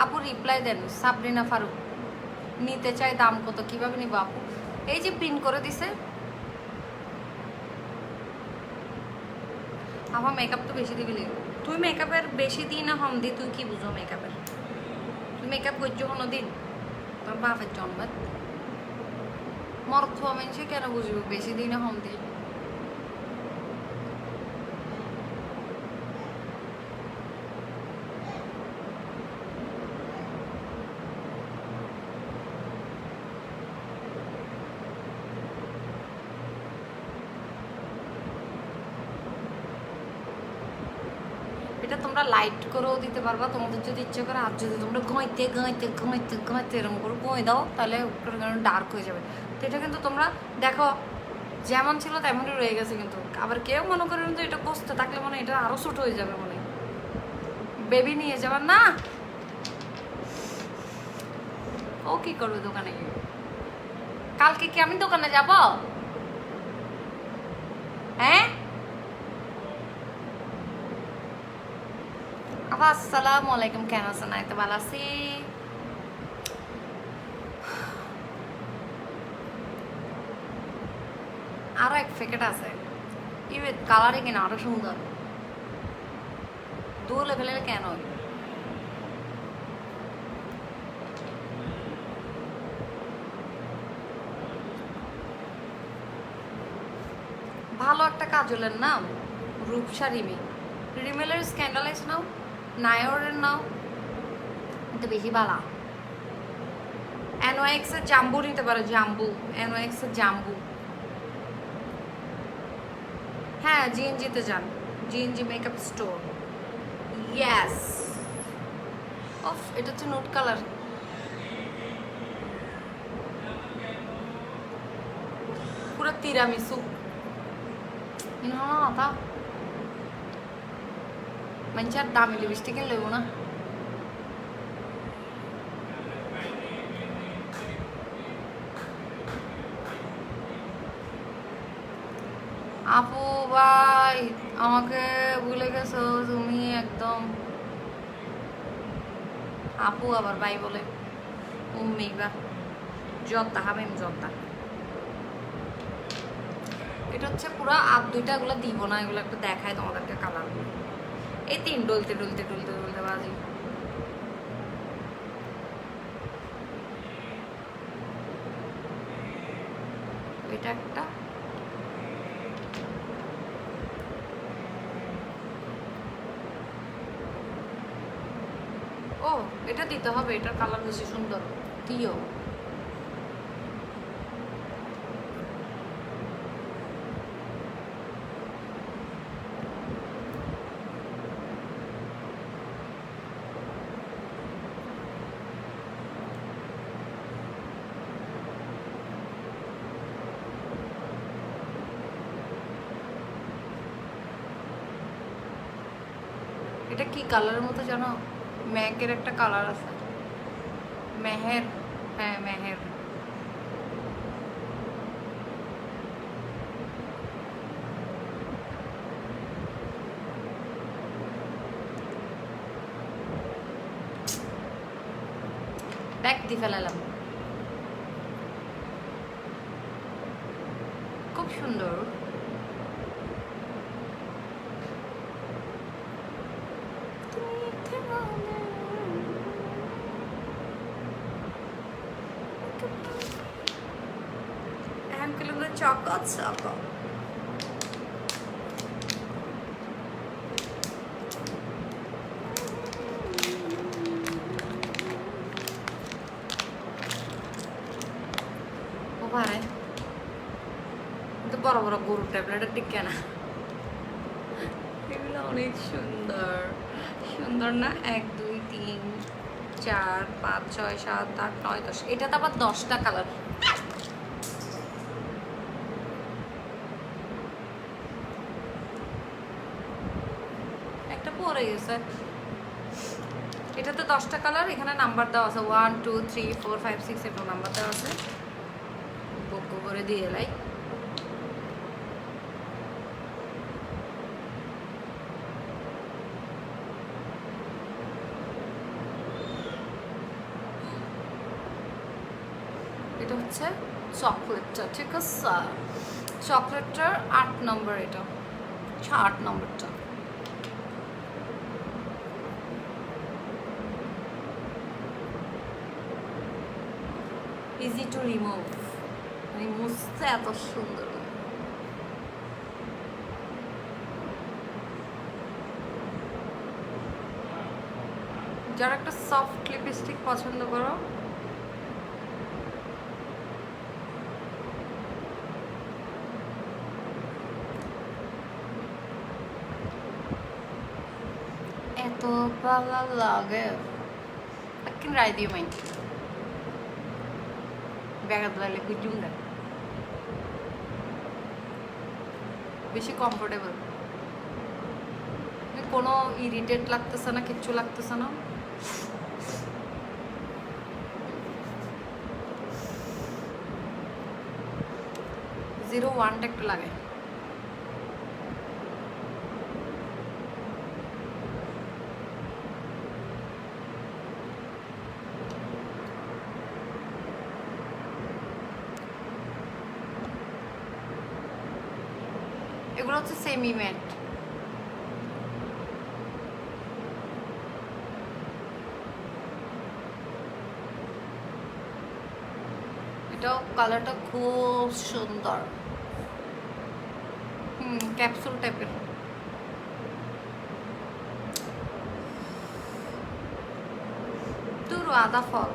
আপু রিপ্লাই দেন সাবরিনা ফারুক নিতে চাই দাম কত কিভাবে নিব আপু এই যে প্রিন্ট করে দিছে আমার মেকআপ তো বেশি দিবি তুই মেকআপের বেশি দিই না হম দি তুই কি বুঝো মেকআপের তুই মেকআপ করছো কোনো দিন তোর বাপের জন্ম মরদ হওয়া মানুষে কেন বুঝবো বেশি দিনে হম দিই। এটা তোমরা লাইট করেও দিতে পারবা তোমাদের যদি ইচ্ছে করে, আর যদি তোমরা ঘুমাইতে ঘুমাইতে ঘুমাইতে ঘুমাইতে এরকম করে ঘুমিয়ে দাও তাহলে ডার্ক হয়ে যাবে। তো এটা কিন্তু তোমরা দেখো যেমন ছিল তেমনই রয়ে গেছে, কিন্তু আবার কেউ মনে করেন যে এটা বসতে থাকলে মানে এটা আরো ছোট হয়ে যাবে, মনে বেবি নিয়ে যাবার না। ও কি করবে দোকানে গিয়ে? কালকে কি আমি দোকানে যাব? হ্যাঁ আপা আসসালামু আলাইকুম, কেন আছেন? এত ভালো আছি। আরো এক প্যাকেট আছে, ইভেন কালারিং কিনা আরো সুন্দর। দু লেভেলের কেন ভালো একটা কাজলের নাম রূপসা রিমি। রিমেলের স্ক্যান্ডালাইজ নাও, নায়রের নাও, এটা বেশি ভালো। NYX এর জাম্বু নিতে পারো, জাম্বু, NYX এর জাম্বু। হ্যাঁ জিএনজিতে যান, GNG makeup store. Yes, of এটা হচ্ছে নোট কালার। পুরো তিরামিসু তা মানে আর দামি লিপস্টিক লেবো না। আপু ভাই আমাকে ভুলে গেছো তুমি একদম। আপু আবার ভাই বলে, উম্মি বা জর্দা হাবেন জর্দা। এটা হচ্ছে পুরো আর দুইটা, এগুলো দিব না, এগুলো একটু দেখায় তোমাদেরকে কালার। এই তিন ডলতে ডলতে ডলতে ডলতে বাজি। এটা একটা, ও এটা দিতে হবে, এটার কালার বেশি সুন্দর, দিও। এটা কি কালারের মতো জানো? ম্যাকের একটা কালার আছে, মেহের। হ্যাঁ মেহের। ব্যাগ দিয়ে ফেলালাম, খুব সুন্দর। চকো চকো ও ভাই তো বড় বড় গরুর ট্যাবলেটের দিক কেনা, এগুলো অনেক সুন্দর সুন্দর না? 1 2 3 4 5 6 7 8 9 10, এটা তো আবার 10টা কালার। একটা পরে গেছে, এটাতে 10টা কালার, এখানে নাম্বার দেওয়া আছে 1 2 3 4 5 6 এরকম নাম্বার দেওয়া আছে, বুক করে দিয়ে লাই। এটা হচ্ছে চকলেটটা, ঠিক আছে? চকলেটটার 8 নম্বর, এটা 8 নম্বরটা। Easy to remove. মানে মুছতে এত সুন্দর লাগে। যারা একটা সফট লিপস্টিক পছন্দ করো, এত ভালো লাগে কিন্তু রায় দিও মাই ব্যাগাত লাগলে বুঝুম না, বেশি কমফোর্টেবল, কোনো ইরিটেট লাগতেছে না, কিচ্ছু লাগতেছে না। জিরো ওয়ানটা একটু লাগে। এগুলো হচ্ছে সেমি ম্যাট। এটাও কালারটা খুব সুন্দর, ক্যাপসুল টাইপের। তোর আদা ফল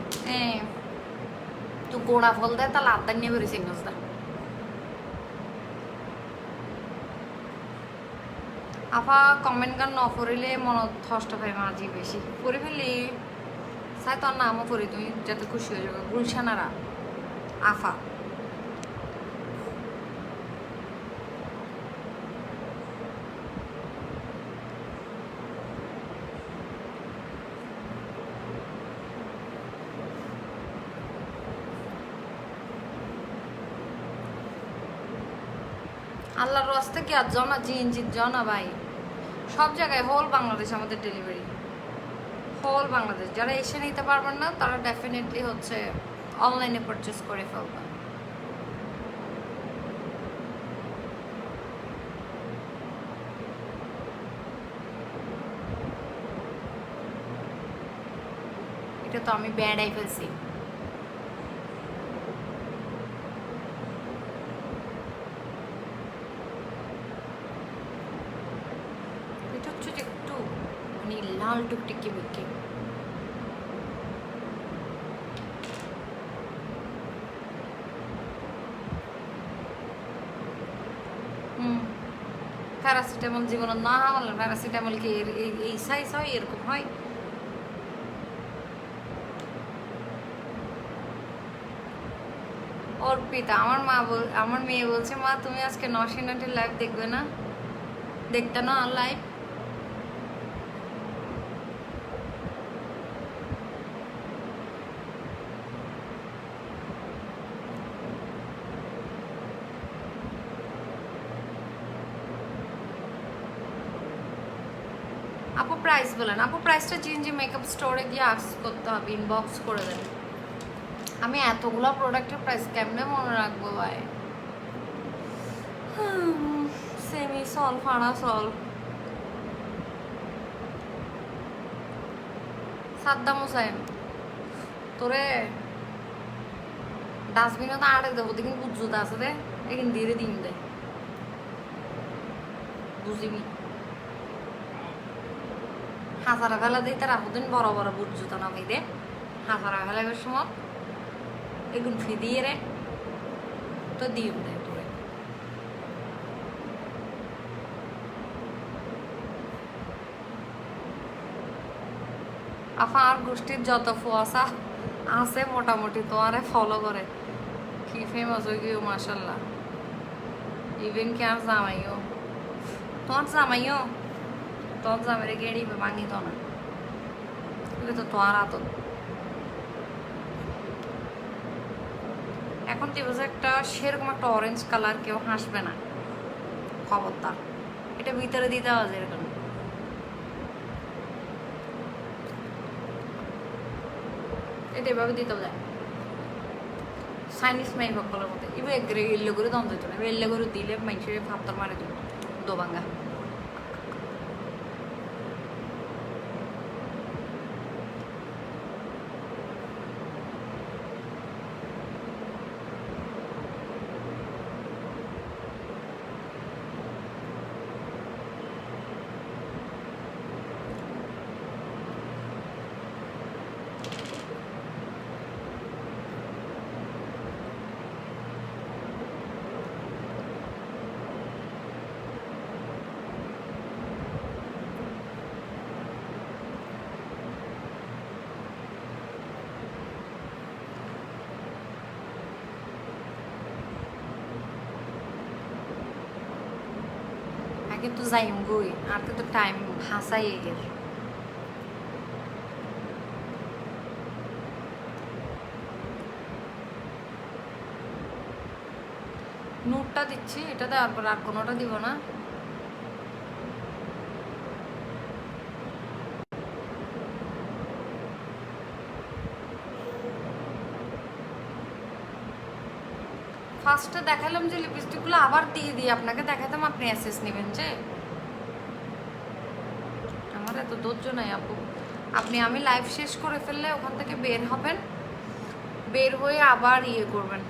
তুই গোড়া ফল দেয় তাহলে আদা নিয়ে বেরিয়েছি গাছটা। আপা কমেন্ট গান ন করিলে মনত কষ্ট পাই মাঝি বেশি করে ফেললি চাই তোর নামও করি তুমি যাতে খুশি হয়ে যাবে। গুলশানারা আফা আল্লাহর রাস্তা কি আর জনা জিনজিৎ জনা ভাই, সব জায়গায় হোল বাংলাদেশ আমাদের ডেলিভারি, হোল বাংলাদেশ। যারা এসে নিতে পারবেন না তারা ডেফিনেটলি হচ্ছে অনলাইনে পারচেস করে ফেলবেন। এটা তো আমি ব্যাডাই ফেলছি। এটা হচ্ছে যে একটু মানে লাল টুকটিকি মিকি। প্যারাসিটামল জীবনে না হলে প্যারাসিটামল কি এই সাইজ হয়, এরকম হয়? অর্পিতা আমার মেয়ে বলছে মা তুমি আজকে নসিনাটির লাইভ দেখবে না, দেখতে না লাইভ? আপু প্রাইস বলেন। আপু প্রাইসটা জিনজি মেকআপ স্টোরে গিয়ে আস্ক করতে হবে, ইনবক্স করে দেন। আমি এতগুলো প্রোডাক্টের প্রাইস কেমনে মনে রাখবো ভাই? সেমি সল ফাড়া সল সাদ্দাম হোসেন তোরে ডাস্টবিনও তো আড়ে দেবো দেখিন বুঝতে আছে দে এখান দিয়ে দিন দে বুঝিবি হাজারা ফেলা দিই তার আহুদিন বড় বড় বুট জুতা নামাই দে হাজারা ফেলার সময় এগুন ফি দিয়ে রে তো দিম দে তোরে। আফার গোষ্ঠীর যত ফুয়াশা আছে মোটামুটি তোমারে ফলো করে কি ফেমাস হয়ে গিয়েও মাসাল্লাহ। ইভেন কি আর জামাইও তোর জামাইরে গেড়ি ভাঙি তো না তো তোমার আদত। এখন দিবস একটা সেরকম একটা অরেঞ্জ কালার কেউ হাসবে না, খবরদার। এটা ভিতরে দিতে হবে এরকম। এটা এভাবে দিতে হবে চাইনিজ মাই ভক্কলের মধ্যে এবার এল্লো করে দম দিত না, এল্লো করে দিলে মানুষের ভাবতার মারে দিল দোবাঙ্গা। কিন্তু যাইম গই আর কিন্তু টাইম হাসাই গেল। নোটটা দিচ্ছি, এটা দেওয়ার পর আর কোনোটা দিব না। ফার্স্টে দেখালাম যে লিপস্টিকগুলো আবার দিয়ে দিয়ে আপনাকে দেখাতাম, আপনি অ্যাসেস নেবেন যে আমার এত ধৈর্য নাই আপু। আমি লাইভ শেষ করে ফেললে ওখান থেকে বের হবেন, বের হয়ে আবার ইয়ে করবেন।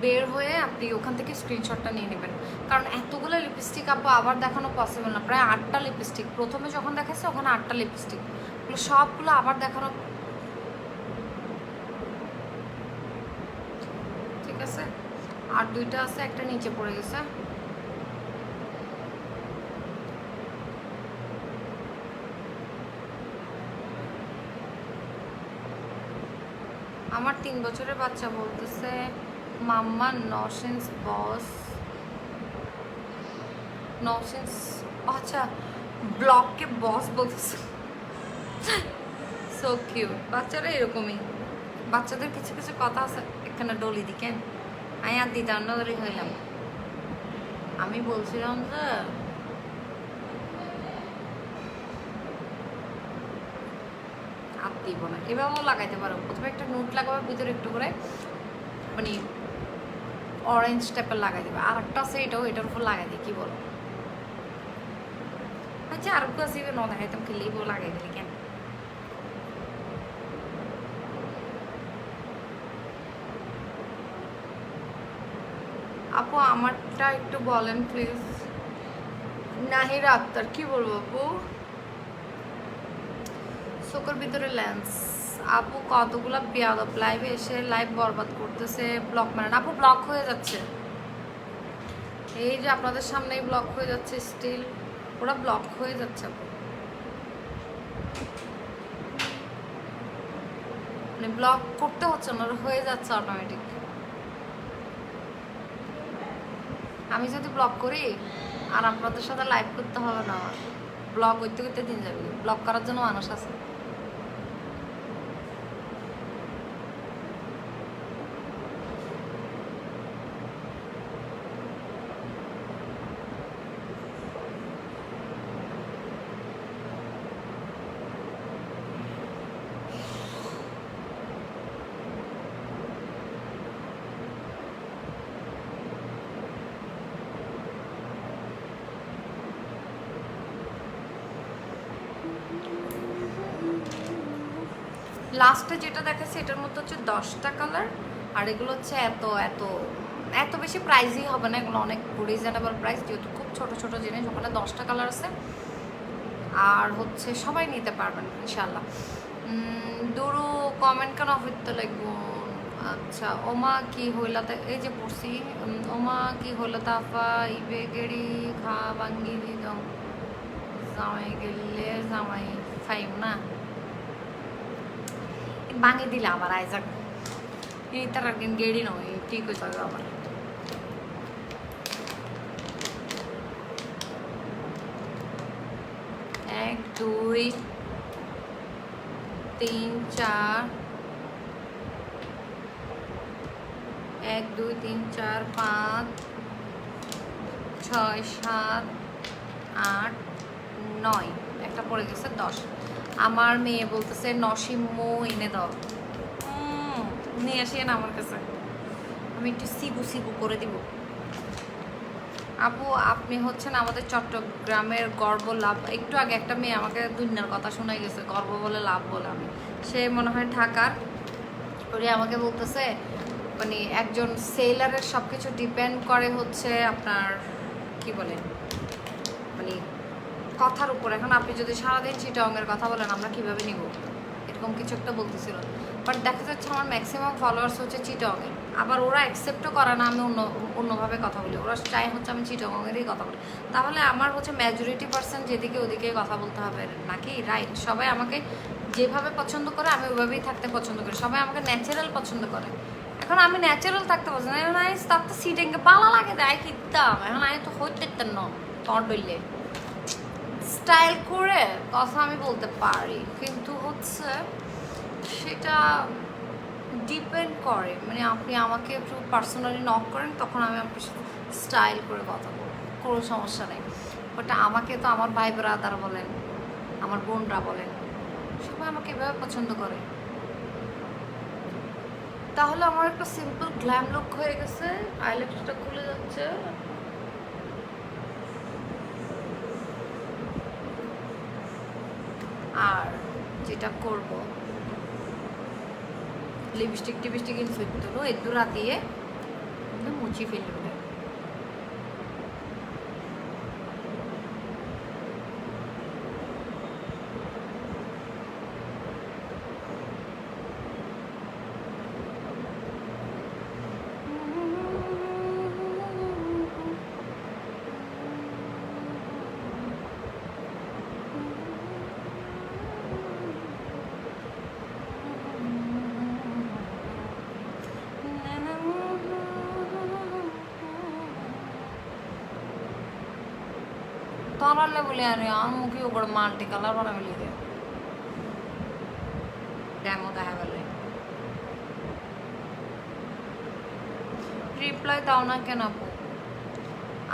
বের হয়ে আপনি ওখান থেকে স্ক্রিনশটটা নিয়ে নেবেন, কারণ এতগুলো লিপস্টিক আপু আবার দেখানো পসিবল না। প্রায় 8টা লিপস্টিক প্রথমে যখন দেখাচ্ছে ওখানে 8টা লিপস্টিক, সবগুলো আবার দেখানো। ঠিক আছে, আর 2টা আছে, একটা নিচে পড়ে গেছে। আমার 3 বছরের বাচ্চা বলতেছে মাম্মা নসেন্স বস, নসেন্স, আচ্ছা ব্লককে বস বলতেছে। সো কিউট, বাচ্চারা এরকমই, বাচ্চাদের কিছু কিছু কথা আছে। এখানে ডলি দি কেন আমি আর দিতে অন্যদেরই হইলাম। আমি বলছিলাম যে আর দিব না, এভাবেও লাগাইতে পারো। প্রথমে একটা নোট লাগাবে, ভিতরে একটু করে মানে অরেঞ্জ টাইপের লাগাই দেবে, আর একটা আছে এটার উপর লাগাই দিই, কি বলো? আচ্ছা আর একটু আছে ন দেখাইতাম, খেলেই বউ লাগাই দিলি কেন? আপু আমারটা একটু বলেন প্লিজ। নাহিরা আক্তার, কি বলবো আপু? চোখের ভিতরে লেন্স। আপু কতগুলো বেয়াদব লাইভে এসে লাইভ বরবাদ করতেছে, ব্লক মারেন। আপু ব্লক হয়ে যাচ্ছে, এই যে আপনাদের সামনেই ব্লক হয়ে যাচ্ছে, স্টিল ওরা ব্লক হয়ে যাচ্ছে আপু, মানে ব্লক করতে হচ্ছে না, ওরা হয়ে যাচ্ছে অটোমেটিক। আমি যদি ব্লক করি আর আপনাদের সাথে লাইভ করতে হবে না, আমার ব্লক করতে করতে দিন যাবে, ব্লক করার জন্য মানুষ আছে। লাস্টে যেটা দেখাচ্ছে এটার মধ্যে হচ্ছে 10টা কালার, আর এগুলো হচ্ছে এত এত এত বেশি প্রাইসই হবে না, এগুলো অনেক রিজনেবল প্রাইস, যেহেতু খুব ছোট ছোট জিনিস। ওখানে 10টা কালার আছে, আর হচ্ছে সবাই নিতে পারবেন ইনশাল্লাহ। দুরু কমেন্ট কেন হইতে লাগবো? আচ্ছা, ওমা কি হইলাতে, এই যে পড়ছি, ওমা কি হইলো তাফা ইবে গেড়ি খা ভাঙ্গি দিদম জামাই গেলে জামাই ফাইম না ভাঙি দিলে আবার আইজাক, এই তার একদিন গেড়ি নয়, ঠিক হয়ে যাবে আবার। এক দুই তিন চার, 1 2 3 4 5 6 7 8 9, একটা পড়ে গেছে 10। আমার মেয়ে বলতেছে নসিমো এনে দাও, নিয়ে আসেন আমার কাছে, আমি একটু সিবু সিবু করে দিব। আপু আপনি হচ্ছেন আমাদের চট্টগ্রামের গর্ব লাভ। একটু আগে একটা মেয়ে আমাকে দুনিয়ার কথা শোনাই গেছে, গর্ব বলে লাভ বলে। আমি সে মনে হয় ঢাকার, ওরে আমাকে বলতেছে মানে একজন সেলারের সব কিছু ডিপেন্ড করে হচ্ছে আপনার কি বলে মানে কথার উপর। এখন আপনি যদি সারাদিন চিটাংয়ের কথা বলেন আমরা কিভাবে নিব, এরকম কিছু একটা বলতেছিল। বাট দেখা যাচ্ছে আমার ম্যাক্সিমাম ফলোয়ার্স হচ্ছে চিটাংয়ের, আবার ওরা অ্যাকসেপ্টও করে না আমি অন্যভাবে কথা বলি, ওরা চাই হচ্ছে আমি চিটাংয়েরই কথা বলি। তাহলে আমার হচ্ছে মেজরিটি পার্সেন্ট যেদিকে ওদিকে কথা বলতে হবে নাকি? রাইট, সবাই আমাকে যেভাবে পছন্দ করে আমি ওইভাবেই থাকতে পছন্দ করি, সবাই আমাকে ন্যাচারাল পছন্দ করে। এখন আমি ন্যাচারাল থাকতে পারছি না, এখন আমি তার তো সিটেঙ্গে পালা লাগে দেয় কিতাম, এখন আমি তো হইতে না তোর ডইলে স্টাইল করে কথা আমি বলতে পারি, কিন্তু হচ্ছে সেটা ডিপেন্ড করে, মানে আপনি আমাকে একটু পার্সোনালি নক করেন তখন আমি আপনার সাথে স্টাইল করে কথা বলবো, কোনো সমস্যা নেই। বাট আমাকে তো আমার ভাই ব্রাদার বলেন, আমার বোনরা বলেন, সবাই আমাকে এভাবে পছন্দ করে। তাহলে আমার একটা সিম্পল গ্ল্যাম লুক হয়ে গেছে, আইল্যাশটা খুলে যাচ্ছে। আর যেটা করব, লিপস্টিক টিপস্টিক ইনফেক্টগুলো এদুরা দিয়ে মুছি ফেলবে। তরালে বলে আরে আমার মুখে উপরে মাল্টি কালার বানাবে লিখে ডেমো দেখা গেলে রিপ্লাই দাও না কেন আপু?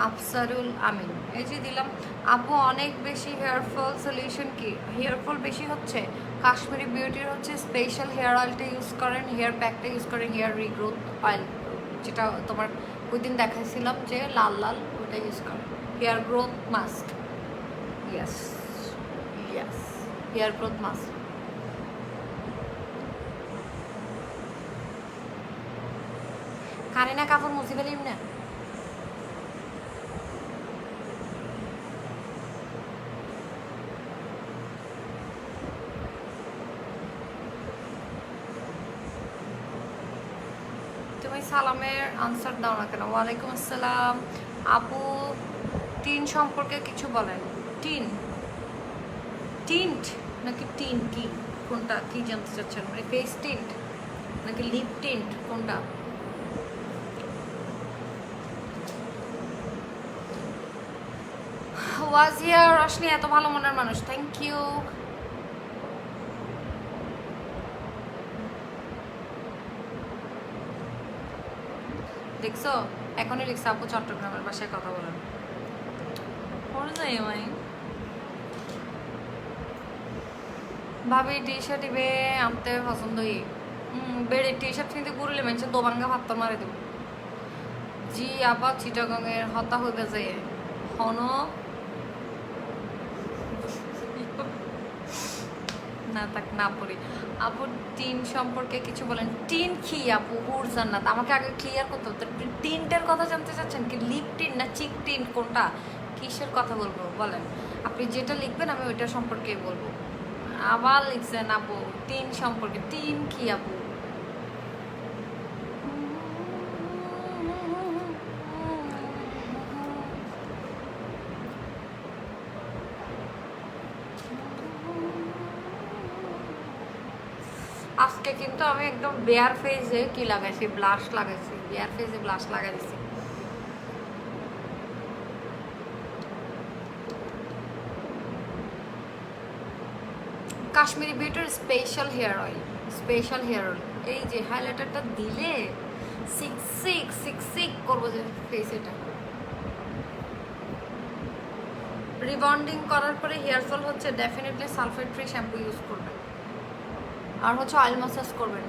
আফসারুল আমিন, এই যে দিলাম। আপু অনেক বেশি হেয়ার ফল সলিউশন কি? হেয়ার ফল বেশি হচ্ছে, কাশ্মীরি বিউটির হচ্ছে স্পেশাল হেয়ার অয়েলটা ইউজ করেন, হেয়ার প্যাকটা ইউজ করেন, হেয়ার রিগ্রোথ অয়েল যেটা তোমার ওই দিন দেখাইছিলাম যে লাল লাল, ওটা ইউজ করেন। Hair growth mask, yes yes, hair growth mask. Kareena Kapoor মুছে ফেলিম না? তুমি সালামের আনসার দাও না কেন? ওয়ালাইকুম আসসালাম। আপু টিন সম্পর্কে কিছু বলেন। টিন, টিন্ট নাকি টিন, কি কোনটা কি জানতে চাচ্ছেন? মানে ফেস টিন্ট নাকি লিপ টিন্ট, কোনটা? ওয়াজিয়া রশনি এত ভালো মনের মানুষ, থ্যাংক ইউ। দেখছো এখনই লিখছে আপু চট্টগ্রামের বাসায় কথা বলেন। পড়ে যাই আমি ভাবি টি শার্ট ইবে আনতে পছন্দই বেড়ে টি শার্ট কিনতে ঘুরলে মানুষের দোবাঙ্গা ভাত মারে দেব। জি আবার চিটাগংয়ের হতা হইবে যে হন না তাক না পড়ি। আপু টিন সম্পর্কে কিছু বলেন। টিন কি আপু? হুর জান্নাত, আমাকে আগে ক্লিয়ার করতে হতো। টিনটার কথা জানতে চাচ্ছেন কি? লিপ টিন না চিক টিন, কোনটা কিসের কথা বলবো বলেন? আপনি যেটা লিখবেন আমি ওইটা সম্পর্কেই বলবো। আবার লিখছেন আপু টিন সম্পর্কে, টিন কি আপু? আজকে কিন্তু আমি একদম বেয়ার ফেসে কি লাগাইছি, ব্লাশ লাগাইছি, বেয়ার ফেসে ব্লাশ লাগাই দিছি। কাশ্মীরি বিউটির special hair oil, special hair oil. এই যে হাইলাইটারটা দিলে সিক সিক করবো যে ফেস। এটা রিবন্ডিং করার পরে হেয়ার ফল হচ্ছে definitely sulphate free shampoo use করবেন, আর হচ্ছে অয়েল ম্যাসাজ করবেন।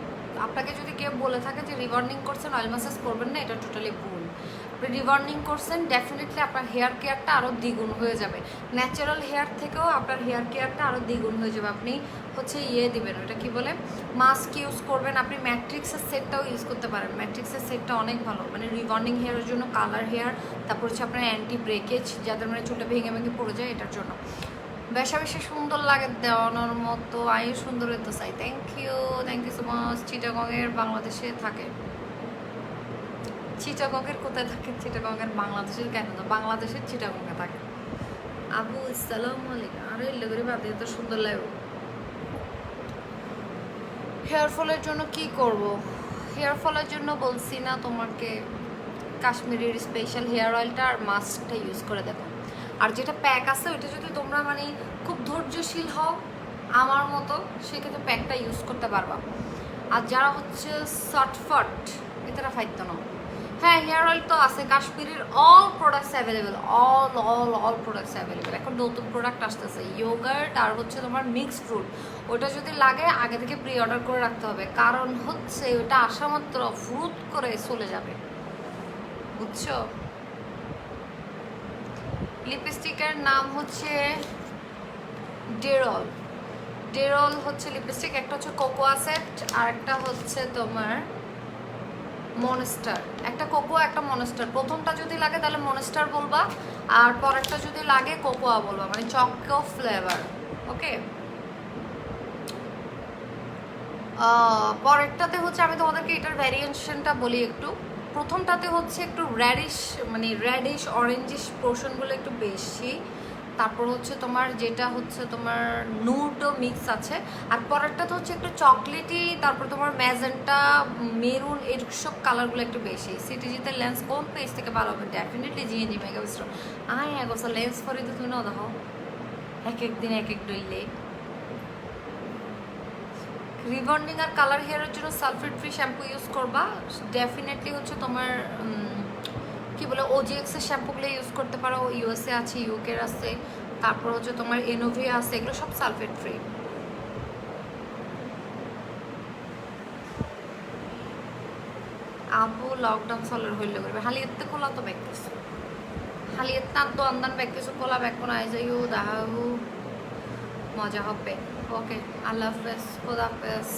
আপনাকে যদি কেউ বলে থাকে যে রিবন্ডিং করছেন অয়েল ম্যাসাজ করবেন না, এটা টোটালি ভুল। আপনি রিবন্ডিং করছেন ডেফিনেটলি আপনার হেয়ার কেয়ারটা আরও দ্বিগুণ হয়ে যাবে, ন্যাচারাল হেয়ার থেকেও আপনার হেয়ার কেয়ারটা আরও দ্বিগুণ হয়ে যাবে। আপনি হচ্ছে দিবেন, ওটা কি বলে, মাস্ক ইউজ করবেন। আপনি ম্যাট্রিক্সের সেটটাও ইউজ করতে পারেন, ম্যাট্রিক্সের সেটটা অনেক ভালো, মানে রিবন্ডিং হেয়ারের জন্য, কালার হেয়ার, তারপর হচ্ছে আপনার অ্যান্টি ব্রেকেজ, যাদের মানে চুলটা ভেঙে পড়ে যায়, এটার জন্য। বেশা বেশি সুন্দর লাগে দেওয়ানোর মতো, আয়ু সুন্দর হতে চাই। Thank you so much. চিটাগংয়ের বাংলাদেশে থাকে। চিটাগংয়ের কোথায় থাকে? চিটাগংয়ের বাংলাদেশের কেন, তো বাংলাদেশের চিটাগংয়ে থাকে। আবু আসসালামু আলাইকুম। আরে এলে করে বাদে তো সুন্দর লাগে। হেয়ার ফলের জন্য কি করব? হেয়ার ফলের জন্য বলছি না তোমাকে কাশ্মীরের স্পেশাল হেয়ার অয়েলটা আর মাস্কটা ইউজ করে দেখো। আর যেটা প্যাক আছে ওইটা যদি তোমরা মানে খুব ধৈর্যশীল হও আমার মতো, সেক্ষেত্রে প্যাকটা ইউজ করতে পারবা। আর যারা হচ্ছে শর্টফট এটারা ফাইতো না। হ্যাঁ, হেয়ার অয়েল তো আছে কাশ্মীরের, all products available, all products available. এখন নতুন প্রোডাক্ট আসতেছে ইয়োগার্ট আর হচ্ছে তোমার মিক্সড ফ্রুট, ওটা যদি লাগে আগে থেকে প্রি অর্ডার করে রাখতে হবে, কারণ হচ্ছে ওটা আসা মাত্র ফ্রুট করে চলে যাবে, বুঝছো? লিপস্টিকের নাম হচ্ছে ডেরল। ডেরল হচ্ছে লিপস্টিক, একটা হচ্ছে কোকোয়া সেট আর একটা হচ্ছে তোমার মনস্টার। একটা কোকোয়া একটা মনস্টার, প্রথমটা যদি লাগে তাহলে মনস্টার বলবা, আর পরেরটা যদি লাগে কোকোয়া বলবা, মানে চকো ফ্লেভার। ওকে, পরেরটাতে হচ্ছে আমি তোমাদেরকে এটার ভ্যারিয়েশনটা বলি একটু। প্রথমটাতে হচ্ছে একটু র্যাডিশ, মানে র্যাডিশ অরেঞ্জিশ পোর্শনগুলো একটু বেশি, তারপর হচ্ছে তোমার যেটা হচ্ছে তোমার নুডও মিক্স আছে, আর পরেরটাতে হচ্ছে একটু চকলেটি, তারপর তোমার ম্যাজেন্টা, মেরুন, এইসব কালারগুলো একটু বেশি। সিটিজিতে লেন্স কোন পেজ থেকে ভালো হবে? Definitely GNG mega store. আয় এগোছা লেন্স পরে তো তুমি না দেখো এক একদিন এক এক ডইলে। রিবন্ডিং আর কালার হেয়ারের জন্য সালফেট ফ্রি শ্যাম্পু ইউজ করবা। ডেফিনেটলি হচ্ছে তোমার কি বলে ওজিএক্স এর শ্যাম্পুগুলো ইউজ করতে পারো, ইউএসএ আছে, ইউকের আছে, তারপর হচ্ছে তোমার এনোভিয়া আছে, এগুলো সব সালফেট ফ্রি। আপু লকডাউন সলের হইলে করবে হালি এতে খোলা তো ব্যাগ কিছু, হালি এতে আর তো আন্দান ব্যাগ কিছু খোলা ব্যাগ কোনো আই যাইও দেখাবো, মজা হবে। ওকে, আল্লাহ হাফেজ, খোদা হাফেজ,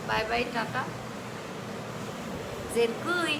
বাই বাই, টাটা, জেরকুই।